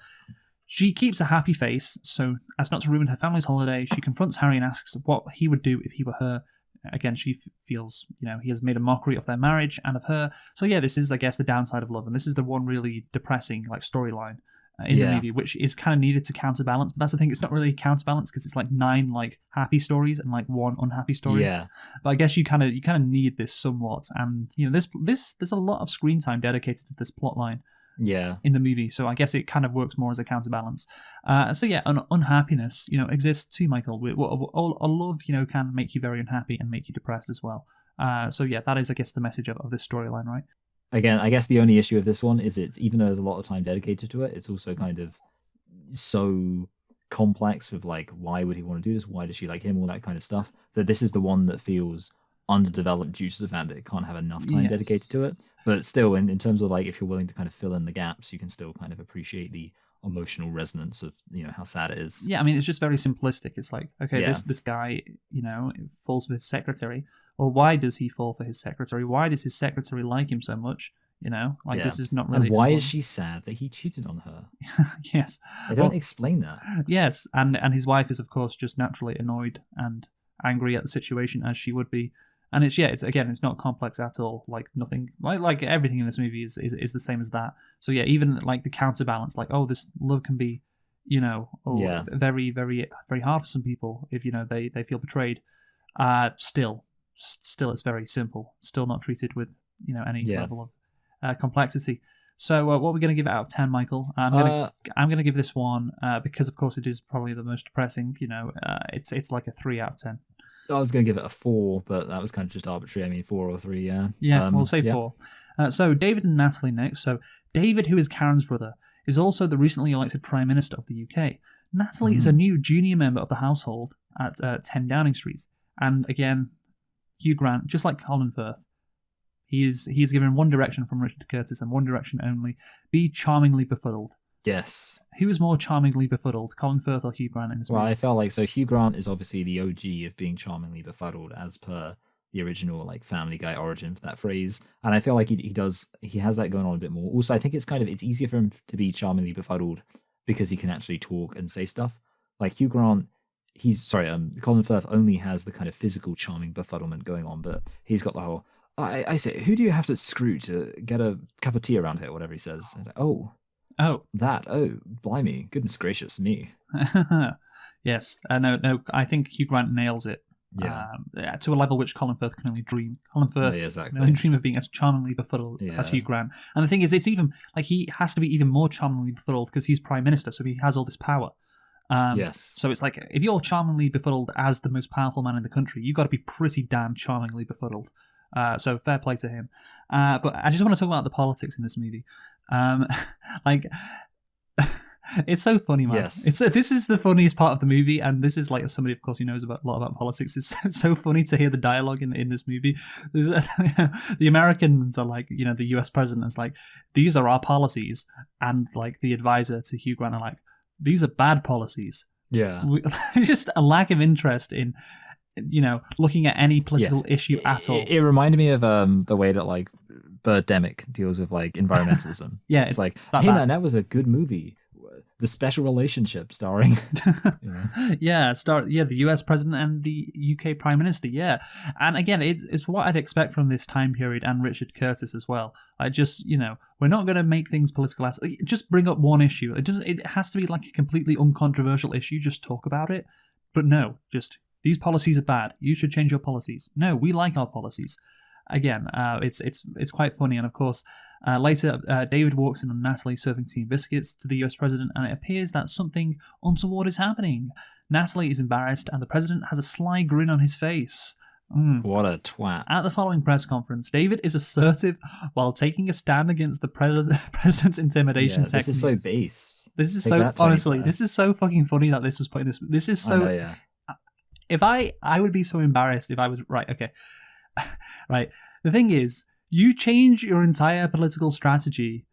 she keeps a happy face, so as not to ruin her family's holiday, she confronts Harry and asks what he would do if he were her. Again, she feels, he has made a mockery of their marriage and of her. So yeah, this is, I guess, the downside of love, and this is the one really depressing storyline in the movie, which is kind of needed to counterbalance. But that's the thing; it's not really counterbalance because it's like 9 happy stories and 1 unhappy story. Yeah. But I guess you kind of need this somewhat, and there's a lot of screen time dedicated to this plot line. Yeah. In the movie, so I guess it kind of works more as a counterbalance. Unhappiness, exists too, Michael. A love, can make you very unhappy and make you depressed as well. That is, I guess, the message of this storyline, right? Again, I guess the only issue of this one is it's, even though there's a lot of time dedicated to it, it's also kind of so complex with why would he want to do this? Why does she like him? All that kind of stuff. That this is the one that feels underdeveloped due to the fact that it can't have enough time dedicated to it. But still, in terms of if you're willing to kind of fill in the gaps, you can still kind of appreciate the emotional resonance of how sad it is. Yeah, I mean, it's just very simplistic. It's like, okay, this guy, falls for his secretary. Well, why does he fall for his secretary? Why does his secretary like him so much? This is not really. And why is she sad that he cheated on her? Yes, they don't explain that. Yes, and his wife is of course just naturally annoyed and angry at the situation, as she would be. And it's not complex at all. Like nothing, like everything in this movie is the same as that. So yeah, even like the counterbalance, like this love can be, very very very hard for some people if they feel betrayed. Still it's very simple. Still not treated with any level of complexity. So what are we going to give it out of 10, Michael? I'm going to give this one because of course it is probably the most depressing. It's like a 3 out of 10. I was going to give it a 4, but that was kind of just arbitrary. I mean, 4 or 3, yeah. Yeah, we'll say 4. So David and Natalie next. So David, who is Karen's brother, is also the recently elected Prime Minister of the UK. Natalie is a new junior member of the household at 10 Downing Street. And again, Hugh Grant, just like Colin Firth, he is given one direction from Richard Curtis and one direction only: be charmingly befuddled. Yes. Who is more charmingly befuddled, Colin Firth or Hugh Grant in this movie? Well, I felt like Hugh Grant is obviously the OG of being charmingly befuddled, as per the original Family Guy origin for that phrase. And I feel like he has that going on a bit more. Also, I think it's easier for him to be charmingly befuddled because he can actually talk and say stuff. Like Hugh Grant, Colin Firth only has the kind of physical charming befuddlement going on, but he's got the whole, I say, who do you have to screw to get a cup of tea around here? Whatever he says. It's like, oh, blimey, goodness gracious me. Yes, no, I think Hugh Grant nails it. Yeah. To a level which Colin Firth can only dream. Colin Firth exactly. can only dream of being as charmingly befuddled as Hugh Grant. And the thing is, it's even he has to be even more charmingly befuddled because he's Prime Minister, so he has all this power. Yes. So it's like, if you're charmingly befuddled as the most powerful man in the country, you've got to be pretty damn charmingly befuddled. So fair play to him. But I just want to talk about the politics in this movie. It's so funny, man. Yes. This is the funniest part of the movie, and this is like, as somebody, of course, who knows a lot about politics. It's so funny to hear the dialogue in this movie. The Americans are like, the US president is like, these are our policies, and like the advisor to Hugh Grant are like, these are bad policies. Yeah. Just a lack of interest in, looking at any political issue at all. It reminded me of the way that Birdemic deals with environmentalism. Yeah, it's like, hey man, that was a good movie. The Special Relationship starring the US president and the UK Prime Minister. Yeah, and again, it's what I'd expect from this time period and Richard Curtis as well. We're not going to make things political. Just bring up one issue. It has to be like a completely uncontroversial issue. Just talk about it. But no, just these policies are bad. You should change your policies. No, we like our policies. Again, it's quite funny, and of course, later David walks in on Natalie serving tea and biscuits to the US president, and it appears that something untoward is happening. Natalie is embarrassed, and the president has a sly grin on his face. What a twat. At the following press conference, David is assertive while taking a stand against the president's intimidation techniques. This is so base. This is so, honestly, this is so fucking funny that this was put in this. This is so. I know, yeah. If I would be so embarrassed if I was right. Okay, right. The thing is, you change your entire political strategy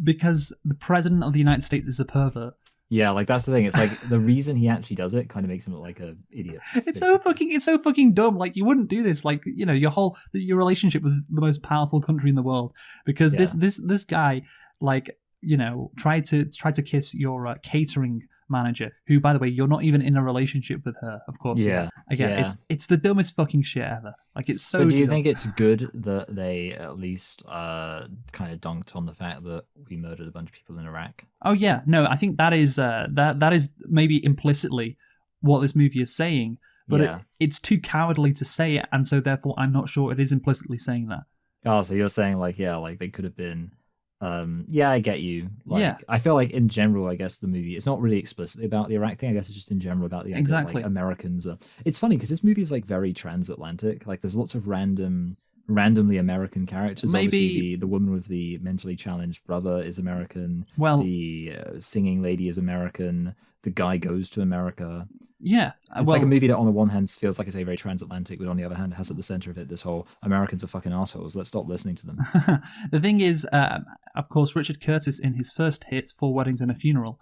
because the president of the United States is a pervert. Yeah, that's the thing. It's like the reason he actually does it kind of makes him look like an idiot. It's so fucking dumb. You wouldn't do this. Your relationship with the most powerful country in the world, because this guy tried to kiss your catering manager, who, by the way, you're not even in a relationship with her, of course. Yeah. Again, it's the dumbest fucking shit ever. It's so. But do you think it's good that they at least kind of dunked on the fact that we murdered a bunch of people in Iraq? Oh yeah, no, I think that is that is maybe implicitly what this movie is saying, but it's too cowardly to say it, and so therefore I'm not sure it is implicitly saying that. Oh, so you're saying they could have been. I get you. Yeah. I feel like in general, I guess the movie, it's not really explicitly about the Iraq thing. I guess it's just in general about the idea exactly. That, Americans. It's funny because this movie is very transatlantic. There's lots of randomly American characters. Maybe, obviously, the woman with the mentally challenged brother is American. Well, the singing lady is American. The guy goes to America. Yeah. It's like a movie that on the one hand feels like, I say, very transatlantic, but on the other hand has at the center of it this whole Americans are fucking assholes. Let's stop listening to them. The thing is, of course, Richard Curtis in his first hit, 4 Weddings and a Funeral,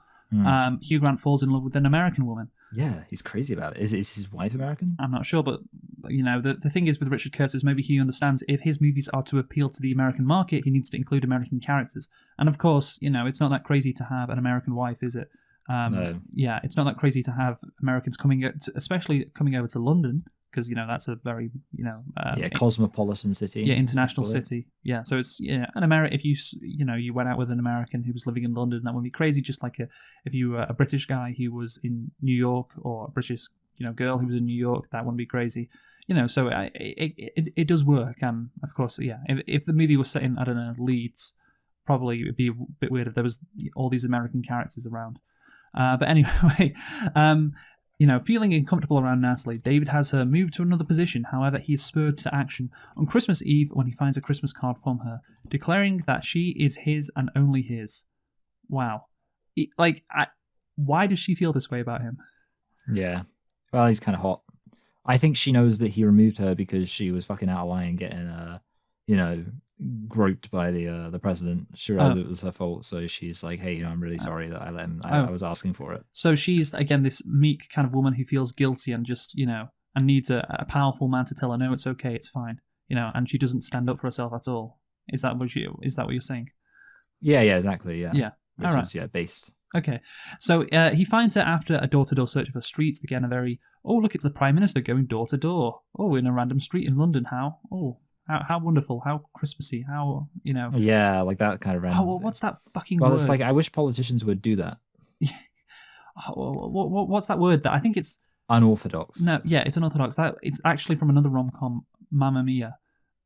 Hugh Grant falls in love with an American woman. Yeah, he's crazy about it. Is his wife American? I'm not sure, but the thing is with Richard Curtis, maybe he understands if his movies are to appeal to the American market, he needs to include American characters. And of course, it's not that crazy to have an American wife, is it? No. Yeah, it's not that crazy to have Americans especially coming over to London, because that's a very cosmopolitan city. Yeah, international city. Yeah, so it's an If you went out with an American who was living in London, that would be crazy. Just like if you were a British guy who was in New York, or a British girl who was in New York, that wouldn't be crazy. So it does work. And of course, if the movie was set in, I don't know, Leeds, probably it'd be a bit weird if there was all these American characters around. But anyway, feeling uncomfortable around Natalie, David has her moved to another position. However, he is spurred to action on Christmas Eve when he finds a Christmas card from her, declaring that she is his and only his. Wow. Why does she feel this way about him? Yeah. Well, he's kind of hot. I think she knows that he removed her because she was fucking out of line getting, groped by the president. She realized it was her fault, so she's like, hey, I'm really sorry that I let him. I was asking for it. So she's, again, this meek kind of woman who feels guilty and just, and needs a powerful man to tell her, no, it's okay, it's fine, and she doesn't stand up for herself at all. Is that what you're saying? Yeah, exactly, yeah. Yeah. Which all is, based. Okay. So he finds her after a door-to-door search of her streets. Again, a very, look, it's the Prime Minister going door-to-door. Oh, in a random street in London. How wonderful, how Christmassy, how, Yeah, like that kind of random thing. What's that fucking word? Well, it's like, I wish politicians would do that. What's that word? That I think it's... Unorthodox. No, yeah, it's unorthodox. It's actually from another rom-com, Mamma Mia.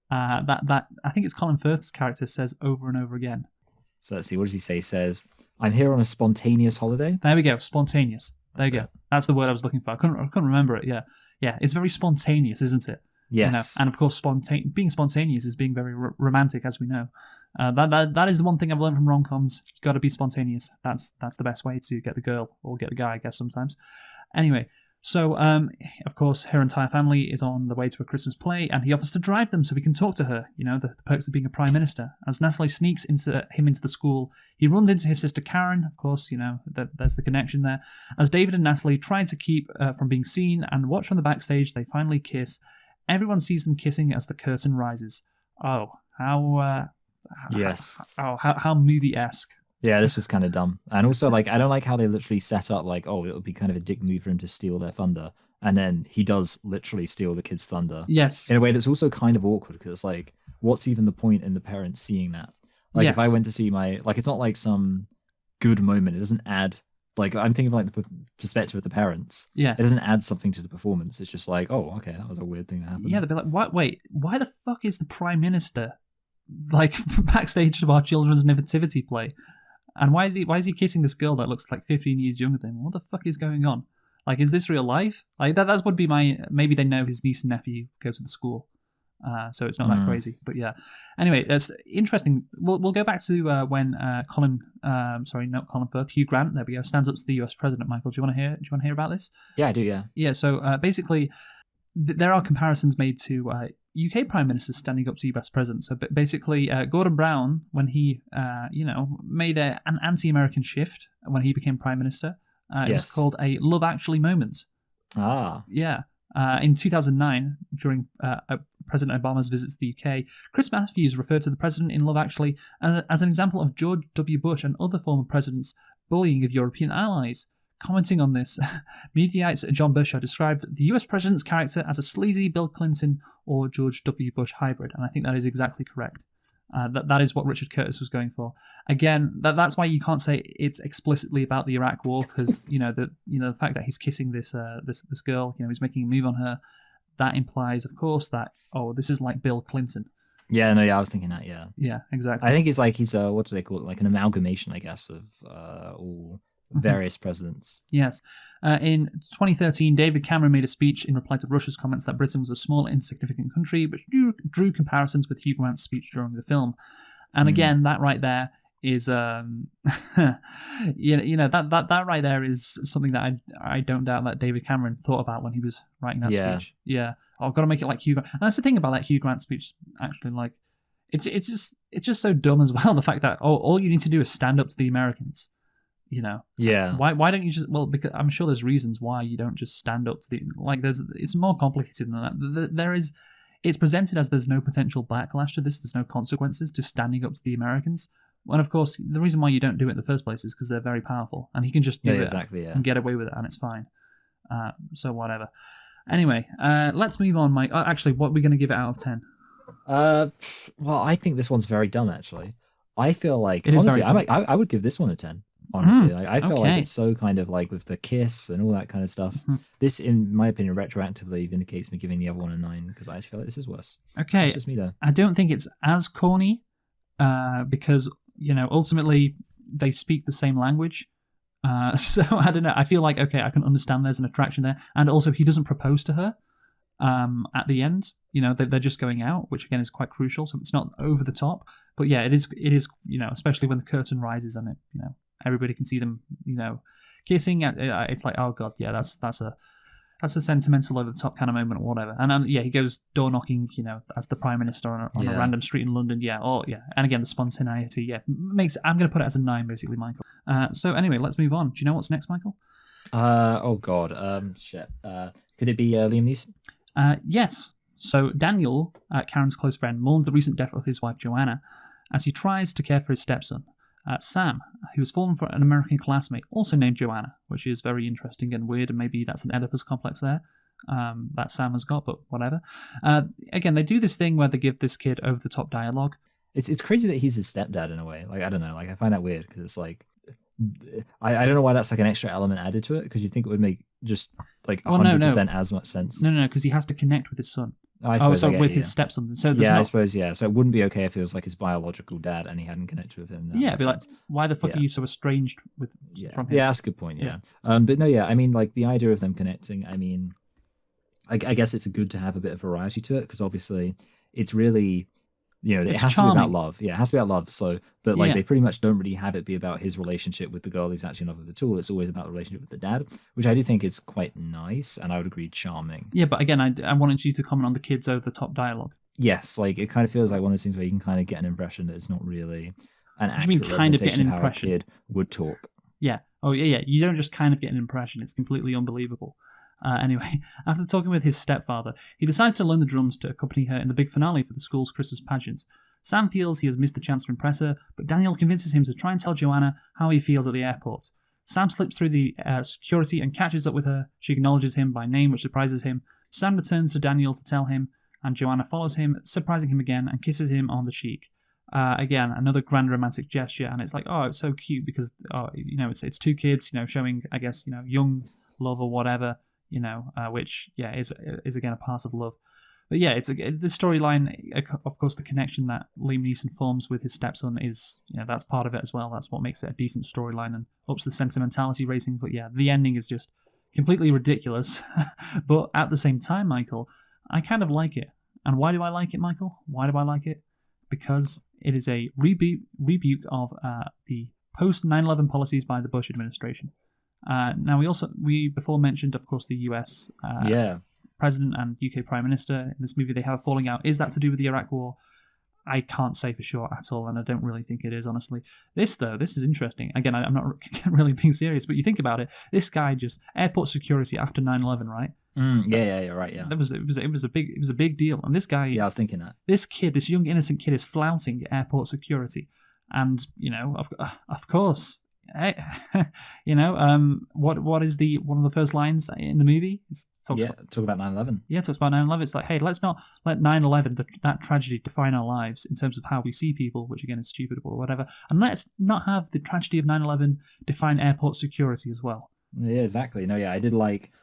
That I think it's Colin Firth's character says over and over again. So let's see, what does he say? He says, I'm here on a spontaneous holiday. There we go, spontaneous. There you go. That's the word I was looking for. I couldn't remember it, yeah. Yeah, it's very spontaneous, isn't it? Yes. And of course, being spontaneous is being very romantic, as we know. That is the one thing I've learned from rom-coms. You've got to be spontaneous. That's the best way to get the girl, or get the guy, I guess, sometimes. Anyway, so, of course, her entire family is on the way to a Christmas play, and he offers to drive them so he can talk to her, the perks of being a prime minister. As Natalie sneaks into the school, he runs into his sister Karen. Of course, there's the connection there. As David and Natalie try to keep from being seen and watch from the backstage, they finally kiss. Everyone sees them kissing as the curtain rises. Oh, how movie-esque. Yeah, this was kind of dumb. And also, I don't like how they literally set up, it would be kind of a dick move for him to steal their thunder. And then he does literally steal the kid's thunder. Yes. In a way that's also kind of awkward, because it's what's even the point in the parents seeing that? Yes. If I went to see it's not like some good moment. It doesn't add, I'm thinking of the perspective of the parents. Yeah. It doesn't add something to the performance. It's just oh, okay, that was a weird thing that happened. Yeah, they'd be like, what? Wait, why the fuck is the Prime Minister, backstage of our children's nativity play? And why is he kissing this girl that looks like 15 years younger than him? What the fuck is going on? Is this real life? That would be maybe they know his niece and nephew go to the school. So it's not that crazy. But yeah. Anyway, it's interesting. We'll go back to when Colin Firth, Hugh Grant, there we go, stands up to the US president. Michael, do you want to hear about this? Yeah, I do, yeah. Yeah, so basically, there are comparisons made to UK prime ministers standing up to US presidents. So basically, Gordon Brown, when he, made an anti-American shift when he became prime minister, it was called a Love Actually moment. Ah. Yeah. In 2009, during President Obama's visit to the UK, Chris Matthews referred to the president in Love Actually as an example of George W. Bush and other former presidents' bullying of European allies. Commenting on this, Mediaite's John Bershaw described the US president's character as a sleazy Bill Clinton or George W. Bush hybrid, and I think that is exactly correct. That is what Richard Curtis was going for. Again, that's why you can't say it's explicitly about the Iraq War, because the fact that he's kissing this girl, he's making a move on her, that implies, of course, that this is like Bill Clinton. Yeah, no, yeah, I was thinking that. Yeah, yeah, exactly. I think he's what do they call it? An amalgamation, I guess, of all various presidents. Yes. In 2013, David Cameron made a speech in reply to Russia's comments that Britain was a small, insignificant country, but drew comparisons with Hugh Grant's speech during the film. And again, that right there is, that right there is something that I don't doubt that David Cameron thought about when he was writing that speech. Yeah. I've got to make it like Hugh Grant. And that's the thing about that Hugh Grant speech, actually. It's just so dumb as well. The fact that all you need to do is stand up to the Americans. Yeah. Why don't you just? Well, because I'm sure there's reasons why you don't just stand up to the it's more complicated than that. It's presented as there's no potential backlash to this. There's no consequences to standing up to the Americans. And of course, the reason why you don't do it in the first place is because they're very powerful, and he can just do it exactly, and get away with it, and it's fine. So whatever. Anyway, let's move on, Mike. Actually, what are we going to give it out of 10? Well, I think this one's very dumb. Actually, I feel like It is honestly, very I would give this one a 10. Honestly, like I feel like okay. it's so kind of like with the kiss and all that kind of stuff. This, in my opinion, retroactively vindicates me giving the other one a 9 because I feel like this is worse. Okay. It's just me though. I don't think it's as corny because, ultimately they speak the same language. So I don't know. I feel like, okay, I can understand there's an attraction there. And also he doesn't propose to her at the end. They're just going out, which again is quite crucial. So it's not over the top. But yeah, it is, especially when the curtain rises and everybody can see them, kissing. It's like, oh god, yeah, that's a sentimental over the top kind of moment or whatever. And then, he goes door knocking, as the Prime Minister on a random street in London. Yeah, and again the spontaneity. Yeah, I'm going to put it as a 9 basically, Michael. So anyway, let's move on. Do you know what's next, Michael? Oh god, shit. Could it be Liam Neeson? Yes. So Daniel, Karen's close friend, mourned the recent death of his wife Joanna as he tries to care for his stepson. Sam, who has fallen for an American classmate, also named Joanna, which is very interesting and weird, and maybe that's an Oedipus complex there that Sam has got, but whatever. Again, they do this thing where they give this kid over-the-top dialogue. It's crazy that he's his stepdad in a way. Like, I don't know, like I find that weird because it's like, I don't know why that's like an extra element added to it because you think it would make just like 100% as much sense. No, because he has to connect with his son. With his stepson. So I suppose, yeah. So it wouldn't be okay if it was like his biological dad and he hadn't connected with him. Yeah, it'd be like, why the fuck are you so estranged from him? Yeah, that's a good point, yeah. But no, yeah, I mean, like the idea of them connecting, I mean, I guess it's good to have a bit of variety to it because obviously it's really, it has charming. to be about love. Yeah, it has to be about love. So, but like they pretty much don't really have it be about his relationship with the girl he's actually in love with at all. It's always about the relationship with the dad, which I do think is quite nice and I would agree charming. Yeah, but again, I wanted you to comment on the kids over the top dialogue. Yes, like it kind of feels like one of those things where you can kind of get an impression that it's not really an accurate representation of how a kid would talk. Yeah. Oh, yeah. You don't just kind of get an impression. It's completely unbelievable. Anyway, after talking with his stepfather, he decides to learn the drums to accompany her in the big finale for the school's Christmas pageants. Sam feels he has missed the chance to impress her, but Daniel convinces him to try and tell Joanna how he feels at the airport. Sam slips through the security and catches up with her. She acknowledges him by name, which surprises him. Sam returns to Daniel to tell him, and Joanna follows him, surprising him again, and kisses him on the cheek. Again, another grand romantic gesture, and it's like, oh, it's so cute because, it's two kids, showing, I guess, young love or whatever. Which is again a part of love, but yeah, it's the storyline. Of course, the connection that Liam Neeson forms with his stepson is that's part of it as well. That's what makes it a decent storyline and ups the sentimentality rating. But yeah, the ending is just completely ridiculous. But at the same time, Michael, I kind of like it. And why do I like it, Michael? Why do I like it? Because it is a rebuke of the post 9/11 policies by the Bush administration. Now we before mentioned, of course, the US president and UK Prime Minister. In this movie, they have a falling out. Is that to do with the Iraq War? I can't say for sure at all, and I don't really think it is, honestly. This is interesting. Again, I'm not really being serious, but you think about it. This guy just airport security after 9/11, right? You're right. Yeah, it was a big deal, and this guy. Yeah, I was thinking that this young innocent kid is flouting airport security, and of course. Hey, what is one of the first lines in the movie? Talk about 9/11. Yeah, it talks about 9/11. It's like, hey, let's not let 9/11, that tragedy, define our lives in terms of how we see people, which again is stupid or whatever. And let's not have the tragedy of 9/11 define airport security as well. Yeah, exactly. No, yeah,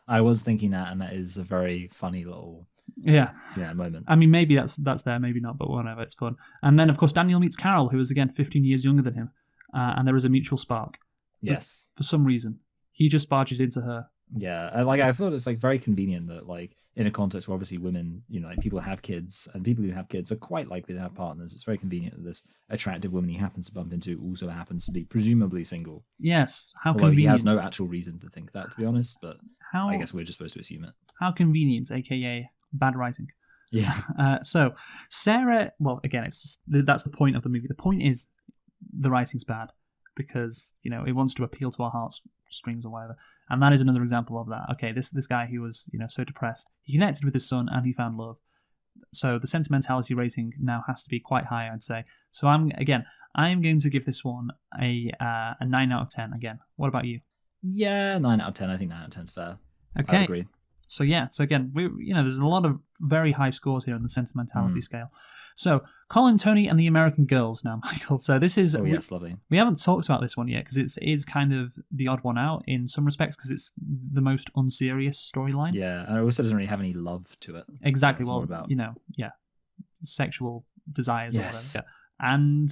I was thinking that, and that is a very funny little moment. I mean, maybe that's there, maybe not, but whatever. It's fun. And then, of course, Daniel meets Carol, who is again 15 years younger than him. And there is a mutual spark. Yes. For some reason. He just barges into her. Yeah. I thought it's like very convenient that like in a context where obviously women, like people have kids and people who have kids are quite likely to have partners. It's very convenient that this attractive woman he happens to bump into also happens to be presumably single. Yes. How convenient. He has no actual reason to think that, to be honest, but I guess we're just supposed to assume it. How convenient, aka bad writing. Yeah. So Sarah, well, again, it's just, that's the point of the movie. The point is the writing's bad because it wants to appeal to our heartstrings or whatever, and that is another example of that. Okay, this guy who was so depressed, he connected with his son and he found love. So the sentimentality rating now has to be quite high, I'd say. So I'm going to give this one a 9 out of 10. Again, what about you? Yeah, 9 out of 10. I think 9 out of 10 is fair. Okay. I agree. So again, there's a lot of very high scores here on the sentimentality scale. So Colin, Tony, and the American Girls now, Michael. So this is yes, lovely. We haven't talked about this one yet because it is kind of the odd one out in some respects because it's the most unserious storyline. Yeah, and it also doesn't really have any love to it. Exactly. It's well, more about sexual desires. Yes. Or whatever. And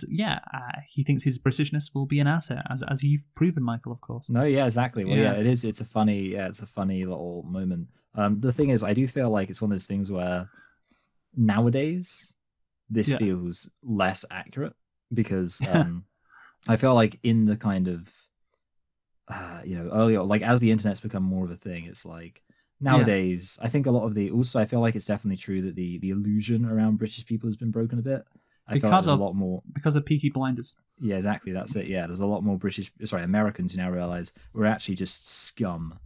he thinks his Britishness will be an asset, as you've proven, Michael, of course. No, yeah, exactly. Well, it is. It's a funny little moment. The thing is, I do feel like it's one of those things where nowadays this feels less accurate because I feel like in the kind of earlier, like as the internet's become more of a thing, it's like nowadays I think a lot of I feel like it's definitely true that the illusion around British people has been broken a bit. I feel like there's a lot more because of Peaky Blinders. Yeah, exactly. That's it. Yeah, there's a lot more Americans who now realize we're actually just scum.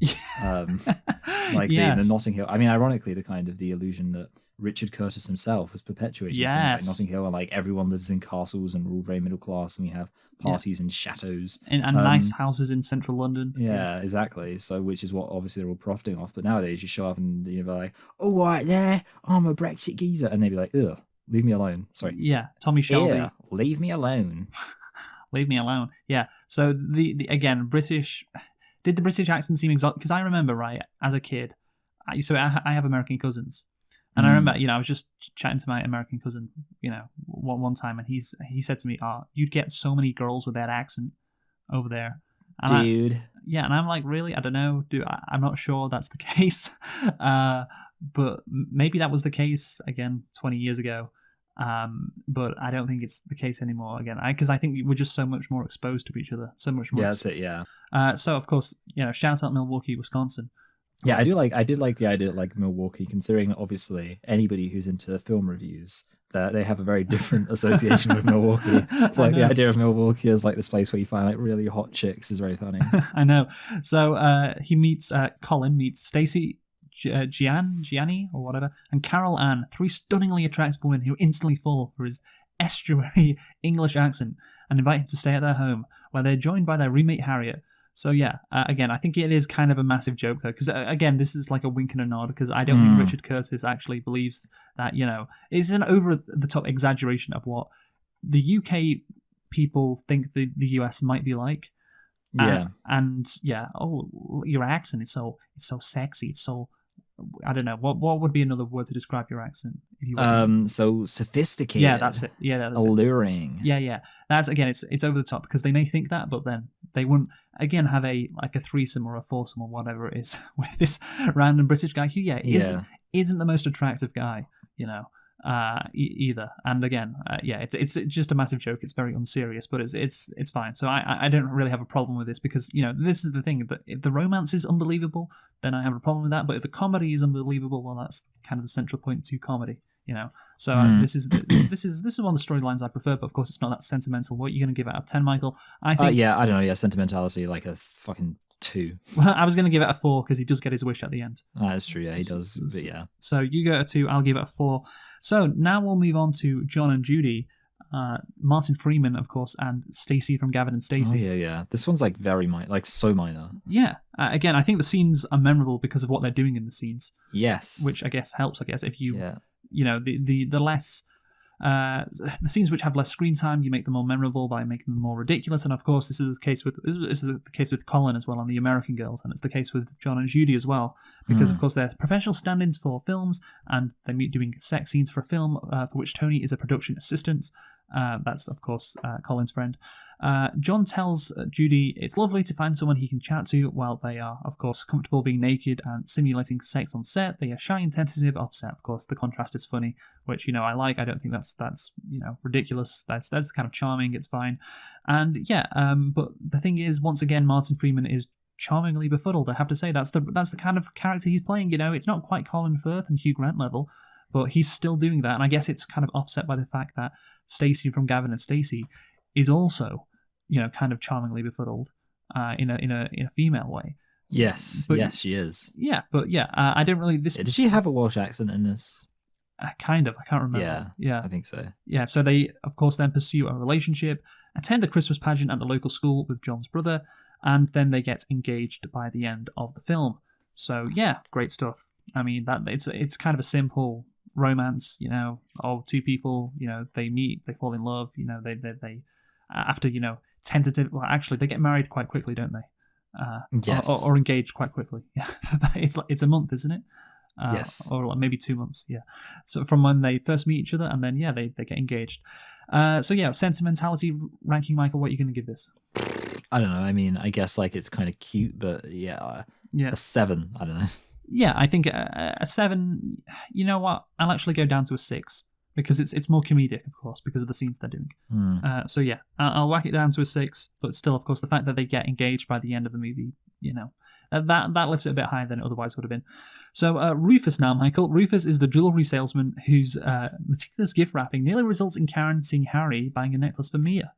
Like the Notting Hill. I mean, ironically, the illusion that Richard Curtis himself was perpetuating things like Notting Hill, and like everyone lives in castles and we're all very middle class, and we have parties in chateaus and nice houses in central London. Yeah, exactly. So, which is what obviously they're all profiting off. But nowadays, you show up and you're like, "Oh, right there, I'm a Brexit geezer," and they'd be like, "Ugh, leave me alone." Sorry. Yeah, Tommy Shelby. Yeah, leave me alone. Leave me alone. Yeah. So the again, British. Did the British accent seem exotic? Because I remember, right, as a kid, I have American cousins, and I remember, I was just chatting to my American cousin, one time, and he said to me, "Oh, you'd get so many girls with that accent over there." And dude. And I'm like, really? I don't know. I'm not sure that's the case, but maybe that was the case again 20 years ago. But I don't think it's the case anymore again, because I think we're just so much more exposed to each other, so much more. Yeah, that's it. Yeah. So of course, shout out Milwaukee, Wisconsin. Yeah, I did like the idea of like Milwaukee, considering that obviously anybody who's into film reviews, that they have a very different association with Milwaukee. It's like the idea of Milwaukee as like this place where you find like really hot chicks is very funny. I know. So Colin meets Stacy, Gianni or whatever, and Carol Ann, three stunningly attractive women who instantly fall for his estuary English accent and invite him to stay at their home, where they're joined by their roommate Harriet. So again, I think it is kind of a massive joke though, because again, this is like a wink and a nod, because I don't think Richard Curtis actually believes that, it's an over-the-top exaggeration of what the UK people think the US might be like. Yeah. Your accent is so sexy, it's so, I don't know, what would be another word to describe your accent? So sophisticated. Yeah, that's it. Yeah, that's alluring. It. Yeah. That's, again, it's over the top, because they may think that, but then they wouldn't again have a threesome or a foursome or whatever it is with this random British guy who isn't the most attractive guy, either. And again, it's just a massive joke. It's very unserious, but it's fine. So I don't really have a problem with this, because this is the thing, that if the romance is unbelievable, then I have a problem with that. But if the comedy is unbelievable, well, that's kind of the central point to comedy. So this is one of the storylines I prefer, but of course it's not that sentimental. What are you going to give it out of 10, Michael? I think I don't know. Yeah, sentimentality like a fucking 2. Well, I was going to give it a 4 because he does get his wish at the end. That's true. Yeah, he does. But yeah. So you go a 2. I'll give it a 4. So now we'll move on to John and Judy. Martin Freeman, of course, and Stacey from Gavin and Stacey. Oh, yeah. This one's like very so minor. Yeah. Again, I think the scenes are memorable because of what they're doing in the scenes. Yes. Which I guess helps. I guess if you, the less. The scenes which have less screen time, you make them more memorable by making them more ridiculous, and of course this is the case with Colin as well on The American Girls, and it's the case with John and Judy as well, because of course they're professional stand-ins for films, and they meet doing sex scenes for a film for which Tony is a production assistant. That's of course Colin's friend. John tells Judy it's lovely to find someone he can chat to while they are, of course, comfortable being naked and simulating sex on set. They are shy and tentative off set. Of course, the contrast is funny, which I like. I don't think that's ridiculous. That's kind of charming. It's fine, and but the thing is, once again, Martin Freeman is charmingly befuddled. I have to say that's the kind of character he's playing. It's not quite Colin Firth and Hugh Grant level, but he's still doing that, and I guess it's kind of offset by the fact that Stacey from Gavin and Stacey is also, kind of charmingly befuddled in a female way. Yes, yes, she is. Yeah, but I don't really. Did she have a Welsh accent in this? Kind of. I can't remember. Yeah, I think so. Yeah, so they, of course, then pursue a relationship, attend a Christmas pageant at the local school with John's brother, and then they get engaged by the end of the film. So, yeah, great stuff. I mean, that it's kind of a simple romance, you know. Oh, two people, you know, they meet, they fall in love, you know, they after, you know, tentative. Well, actually, they get married quite quickly, don't they? Yes. Or engaged quite quickly. Yeah, it's a month, isn't it? Yes. Or like maybe 2 months. Yeah. So from when they first meet each other, and then yeah, they get engaged. So yeah, sentimentality ranking, Michael. What are you going to give this? I don't know. I mean, I guess like it's kind of cute, but yeah, Yeah. a 7. I don't know. Yeah, I think a 7. You know what? I'll actually go down to a 6 because it's more comedic, of course, because of the scenes they're doing. So yeah, I'll whack it down to a 6. But still, of course, the fact that they get engaged by the end of the movie, you know, that lifts it a bit higher than it otherwise would have been. So Rufus now, Michael. Rufus is the jewelry salesman whose meticulous gift wrapping nearly results in Karen seeing Harry buying a necklace for Mia.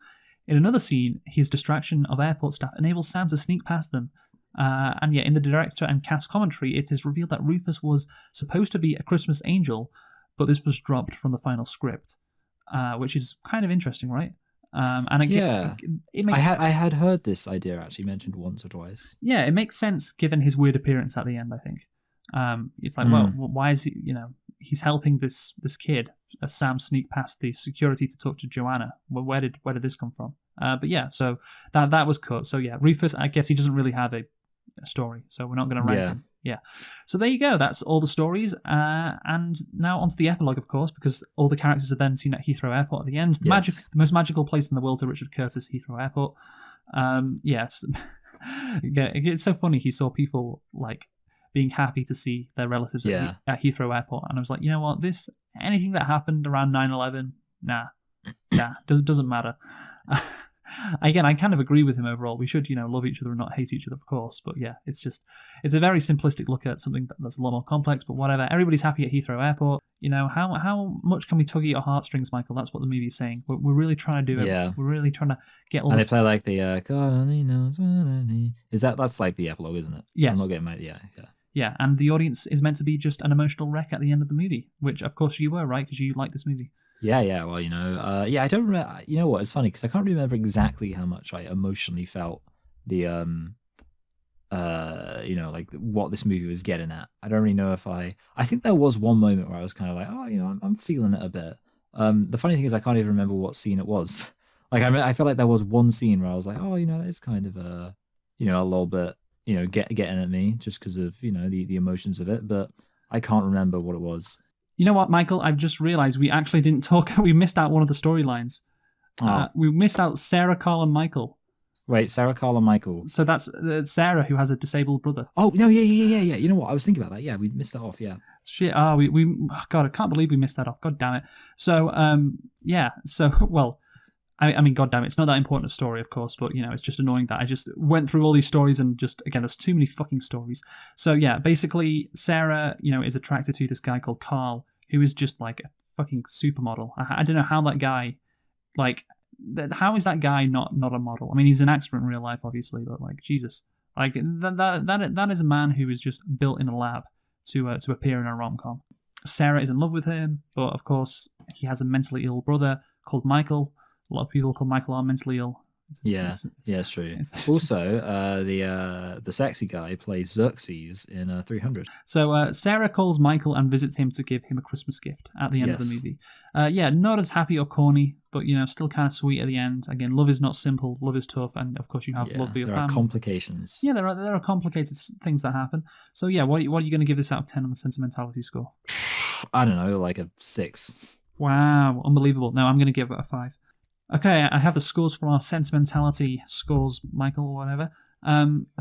In another scene, his distraction of airport staff enables Sam to sneak past them. And yet, in the director and cast commentary, it is revealed that Rufus was supposed to be a Christmas angel, but this was dropped from the final script, which is kind of interesting, right? And it makes I had heard this idea actually mentioned once or twice. Yeah, it makes sense given his weird appearance at the end. I think it's like, well, why is he? You know, he's helping this kid. Sam sneak past the security to talk to Joanna. Well, where did this come from? But yeah, so that was cut. So yeah, Rufus, I guess he doesn't really have a story, so we're not going to rank him. Yeah. So there you go. That's all the stories. And now onto the epilogue, of course, because all the characters are then seen at Heathrow Airport at the end. The most magical place in the world to Richard Curtis, Heathrow Airport. Yes. It's so funny. He saw people like being happy to see their relatives at Heathrow Airport, and I was like, you know what? Anything that happened around 9/11, doesn't matter. Again, I kind of agree with him overall. We should, you know, love each other and not hate each other, of course. But yeah, it's a very simplistic look at something that's a lot more complex. But whatever, everybody's happy at Heathrow Airport. You know, how much can we tug at your heartstrings, Michael? That's what the movie's saying. We're really trying to do it. Yeah. We're really trying to get all. And if I like the God only knows what I need, that's like the epilogue, isn't it? Yes. I'm not getting my Yeah, and the audience is meant to be just an emotional wreck at the end of the movie, which of course you were, right? Because you liked this movie. Yeah. Well, you know, I don't remember. You know what? It's funny because I can't remember exactly how much I emotionally felt the, you know, like what this movie was getting at. I don't really know if I think there was one moment where I was kind of like, oh, you know, I'm feeling it a bit. The funny thing is I can't even remember what scene it was. Like, I feel like there was one scene where I was like, oh, you know, it's kind of you know, a little bit, you know, getting at me just because of, you know, the emotions of it. But I can't remember what it was. You know what, Michael? I've just realised we actually didn't talk. We missed out one of the storylines. We missed out Sarah, Carl, and Michael. Wait, Sarah, Carl, and Michael. So that's Sarah, who has a disabled brother. Oh, no, yeah. You know what? I was thinking about that. Yeah, we missed that off, yeah. Shit, God, I can't believe we missed that off. God damn it. So, yeah. So, well, I mean, God damn it. It's not that important a story, of course, but, you know, it's just annoying that I just went through all these stories and just, again, there's too many fucking stories. So, yeah, basically, Sarah, you know, is attracted to this guy called Carl, who is just like a fucking supermodel. I don't know how that guy, like, how is that guy not a model? I mean, he's an actor in real life, obviously, but like, Jesus, like that is a man who is just built in a lab to appear in a rom-com. Sarah is in love with him, but of course, he has a mentally ill brother called Michael. A lot of people called Michael are mentally ill. It's true. Also, the sexy guy plays Xerxes in 300. So Sarah calls Michael and visits him to give him a Christmas gift at the end of the movie. Not as happy or corny, but you know, still kind of sweet at the end. Again, love is not simple. Love is tough, and of course, you have love for your family. There are complications. Yeah, there are complicated things that happen. So yeah, what are you going to give this out of 10 on the sentimentality score? I don't know, like a 6. Wow, unbelievable. No, I'm going to give it a 5. Okay, I have the scores from our sentimentality scores, Michael, or whatever.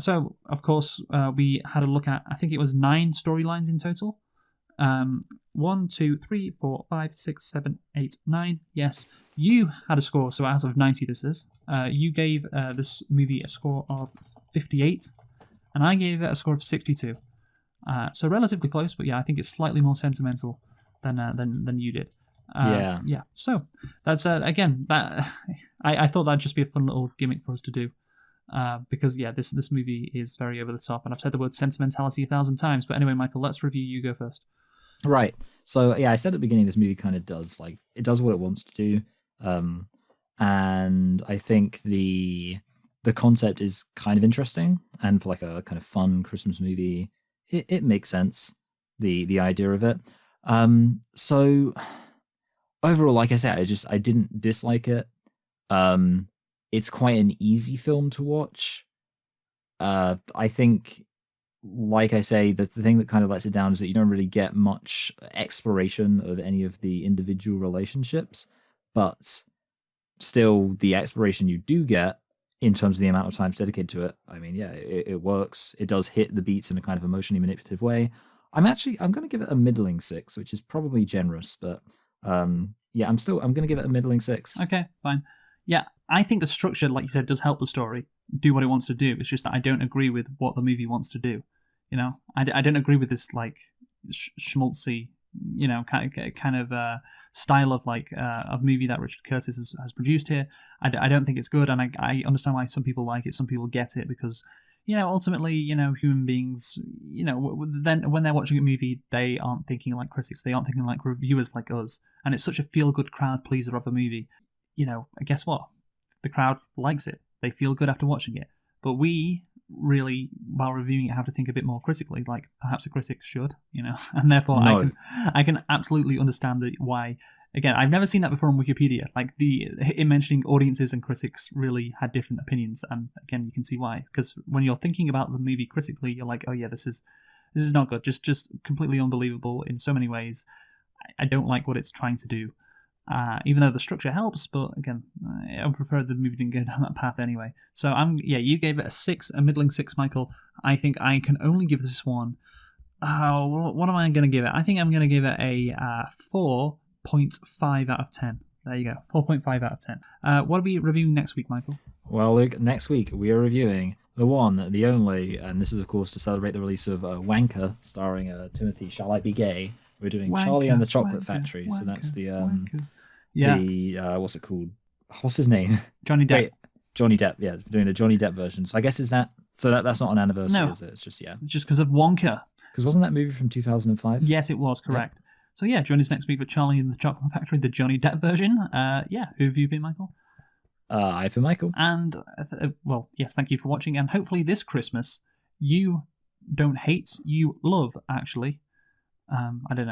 So, of course, we had a look at, I think it was 9 storylines in total. 1, 2, 3, 4, 5, 6, 7, 8, 9. Yes, you had a score, so out of 90 this is. You gave this movie a score of 58, and I gave it a score of 62. So relatively close, but yeah, I think it's slightly more sentimental than you did. Yeah. So that's again that I thought that'd just be a fun little gimmick for us to do, because yeah, this movie is very over the top, and I've said the word sentimentality 1,000 times. But anyway, Michael, let's review. You go first. Right. So yeah, I said at the beginning, this movie kind of does what it wants to do, and I think the concept is kind of interesting, and for like a kind of fun Christmas movie, it makes sense. the idea of it. So overall, like I said, I didn't dislike it. It's quite an easy film to watch. I think, like I say, the thing that kind of lets it down is that you don't really get much exploration of any of the individual relationships, but still, the exploration you do get in terms of the amount of time dedicated to it, I mean, yeah, it works. It does hit the beats in a kind of emotionally manipulative way. I'm going to give it a middling 6, which is probably generous, but yeah, I'm going to give it a middling 6. Okay, fine. Yeah, I think the structure, like you said, does help the story do what it wants to do. It's just that I don't agree with what the movie wants to do. You know, I don't agree with this like schmaltzy, you know, kind of style of like of movie that Richard Curtis has produced here. I don't think it's good, and I understand why some people like it, some people get it, because, you know, ultimately, you know, human beings, you know, then when they're watching a movie, they aren't thinking like critics, they aren't thinking like reviewers like us, and it's such a feel-good crowd pleaser of a movie. You know, guess what? The crowd likes it. They feel good after watching it. But we really, while reviewing it, have to think a bit more critically, like perhaps a critic should, you know, and therefore No. I can absolutely understand why. Again, I've never seen that before on Wikipedia. Like in mentioning audiences and critics really had different opinions, and again, you can see why. Because when you're thinking about the movie critically, you're like, oh yeah, this is not good. Just completely unbelievable in so many ways. I don't like what it's trying to do. Even though the structure helps, but again, I would prefer the movie didn't go down that path anyway. So you gave it a middling 6, Michael. I think I can only give this one. What am I going to give it? I think I'm going to give it a 4.5 out of 10. There you go, 4.5 out of 10. What are we reviewing next week, Michael? Well, Luke, next week we are reviewing the one, the only, and this is of course to celebrate the release of Wanker, starring Timothy Shall I Be Gay. We're doing Wanker, Charlie and the Chocolate Wanker, Factory. Wanker, So that's the yeah. what's it called? What's his name? Johnny Depp. Wait, Johnny Depp. Yeah, we're doing a Johnny Depp version. So I guess that's not an anniversary, No. is it? It's just Just because of Wonka. Because wasn't that movie from 2005? Yes, it was, correct. Yep. So yeah, join us next week for Charlie and the Chocolate Factory, the Johnny Depp version. Who have you been, Michael? I've been Michael. And, well, yes, thank you for watching. And hopefully this Christmas, you don't hate, you love, actually. I don't know.